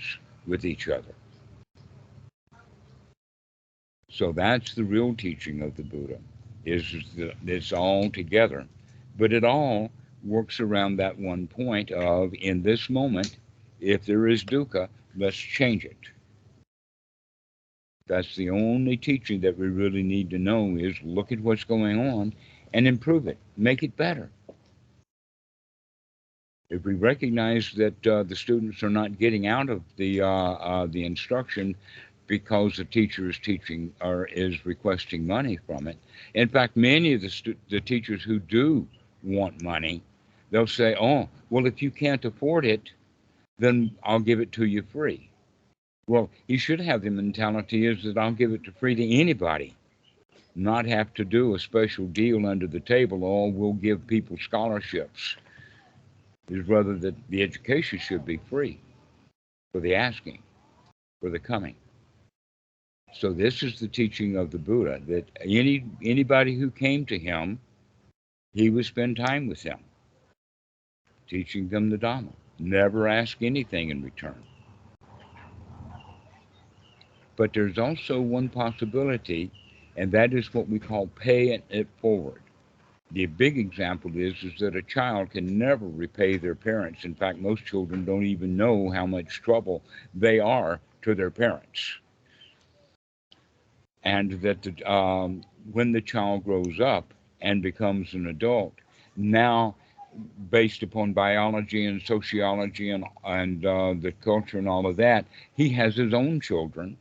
with each other. So that's the real teaching of the Buddha, is that it's all together, but it all works around that one point of, in this moment, if there is dukkha, let's change it. That's the only teaching that we really need to know, is look at what's going on and improve it, make it better. If we recognize that the students are not getting out of the instruction because the teacher is teaching or is requesting money from it. In fact, many of the teachers who do want money, they'll say, oh, well, if you can't afford it, then I'll give it to you free. Well, you should have the mentality is that I'll give it to free to anybody, not have to do a special deal under the table, or we'll give people scholarships. Is rather that the education should be free for the asking, for the coming. So this is the teaching of the Buddha, that anybody who came to him, he would spend time with them, teaching them the Dhamma. Never ask anything in return. But there's also one possibility, and that is what we call paying it forward. The big example is that a child can never repay their parents. In fact, most children don't even know how much trouble they are to their parents. And that when the child grows up and becomes an adult, now based upon biology and sociology and the culture and all of that, he has his own children,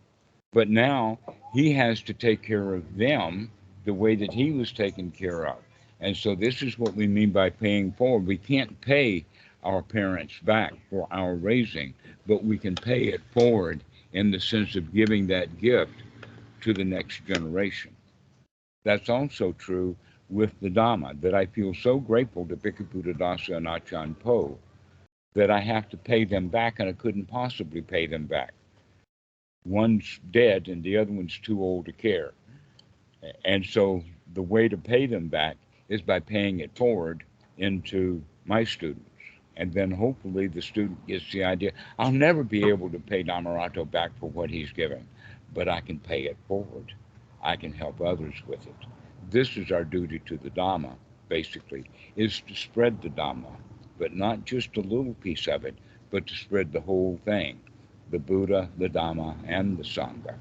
but now he has to take care of them the way that he was taken care of. And so this is what we mean by paying forward. We can't pay our parents back for our raising, but we can pay it forward in the sense of giving that gift to the next generation. That's also true with the Dhamma, that I feel so grateful to Bhikkhu Buddhadasa and Achan Po that I have to pay them back, and I couldn't possibly pay them back. One's dead and the other one's too old to care. And so the way to pay them back is by paying it forward into my students. And then hopefully the student gets the idea, I'll never be able to pay Dhammarato back for what he's giving, but I can pay it forward. I can help others with it. This is our duty to the Dhamma, basically, is to spread the Dhamma, but not just a little piece of it, but to spread the whole thing, the Buddha, the Dhamma, and the Sangha.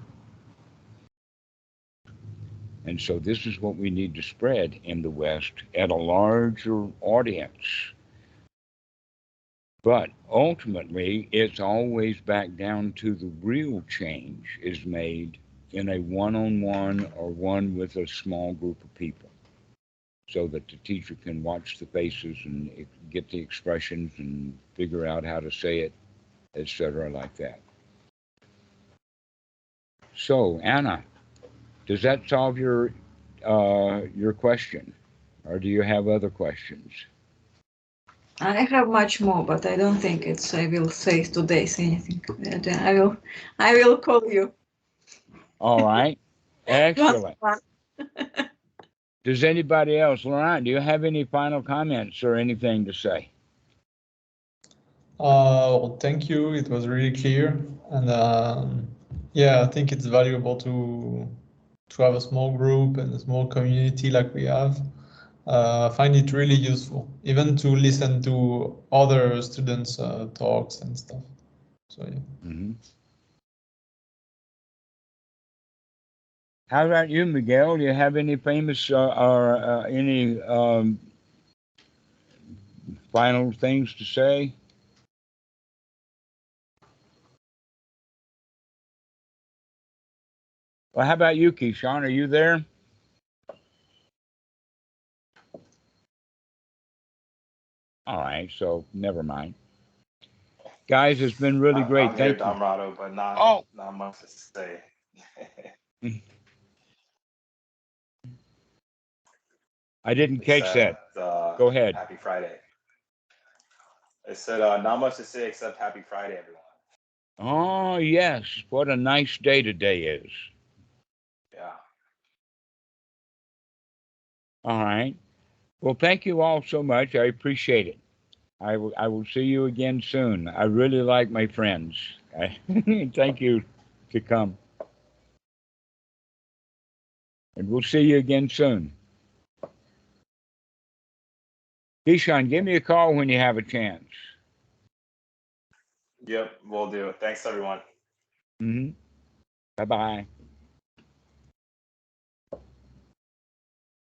And so this is what we need to spread in the West at a larger audience. But ultimately, it's always back down to the real change is made in a one-on-one or one with a small group of people, so that the teacher can watch the faces and get the expressions and figure out how to say it, etc., like that. So, Anna, does that solve your question, or do you have other questions? I have much more, but I don't think I will say today anything. I will call you. All right. Excellent. Does anybody else, Laurent, do you have any final comments or anything to say? Well, thank you. It was really clear, and yeah, I think it's valuable to have a small group and a small community like we have. I find it really useful, even to listen to other students' talks and stuff. So yeah. Mm-hmm. How about you, Miguel? Do you have any famous or any final things to say? Well, how about you, Keyshawn? Are you there? All right, so never mind. Guys, it's been really great. I'm here, Thank you. Dhammarato, but not much to say. I didn't catch that. Go ahead. Happy Friday. I said not much to say except Happy Friday, everyone. Oh, yes. What a nice day today is. Yeah. All right. Well, thank you all so much. I appreciate it. I will see you again soon. I really like my friends. Thank you to come. And we'll see you again soon. Keyshawn, give me a call when you have a chance. Yep, will do. Thanks, everyone. Mm-hmm. Bye-bye.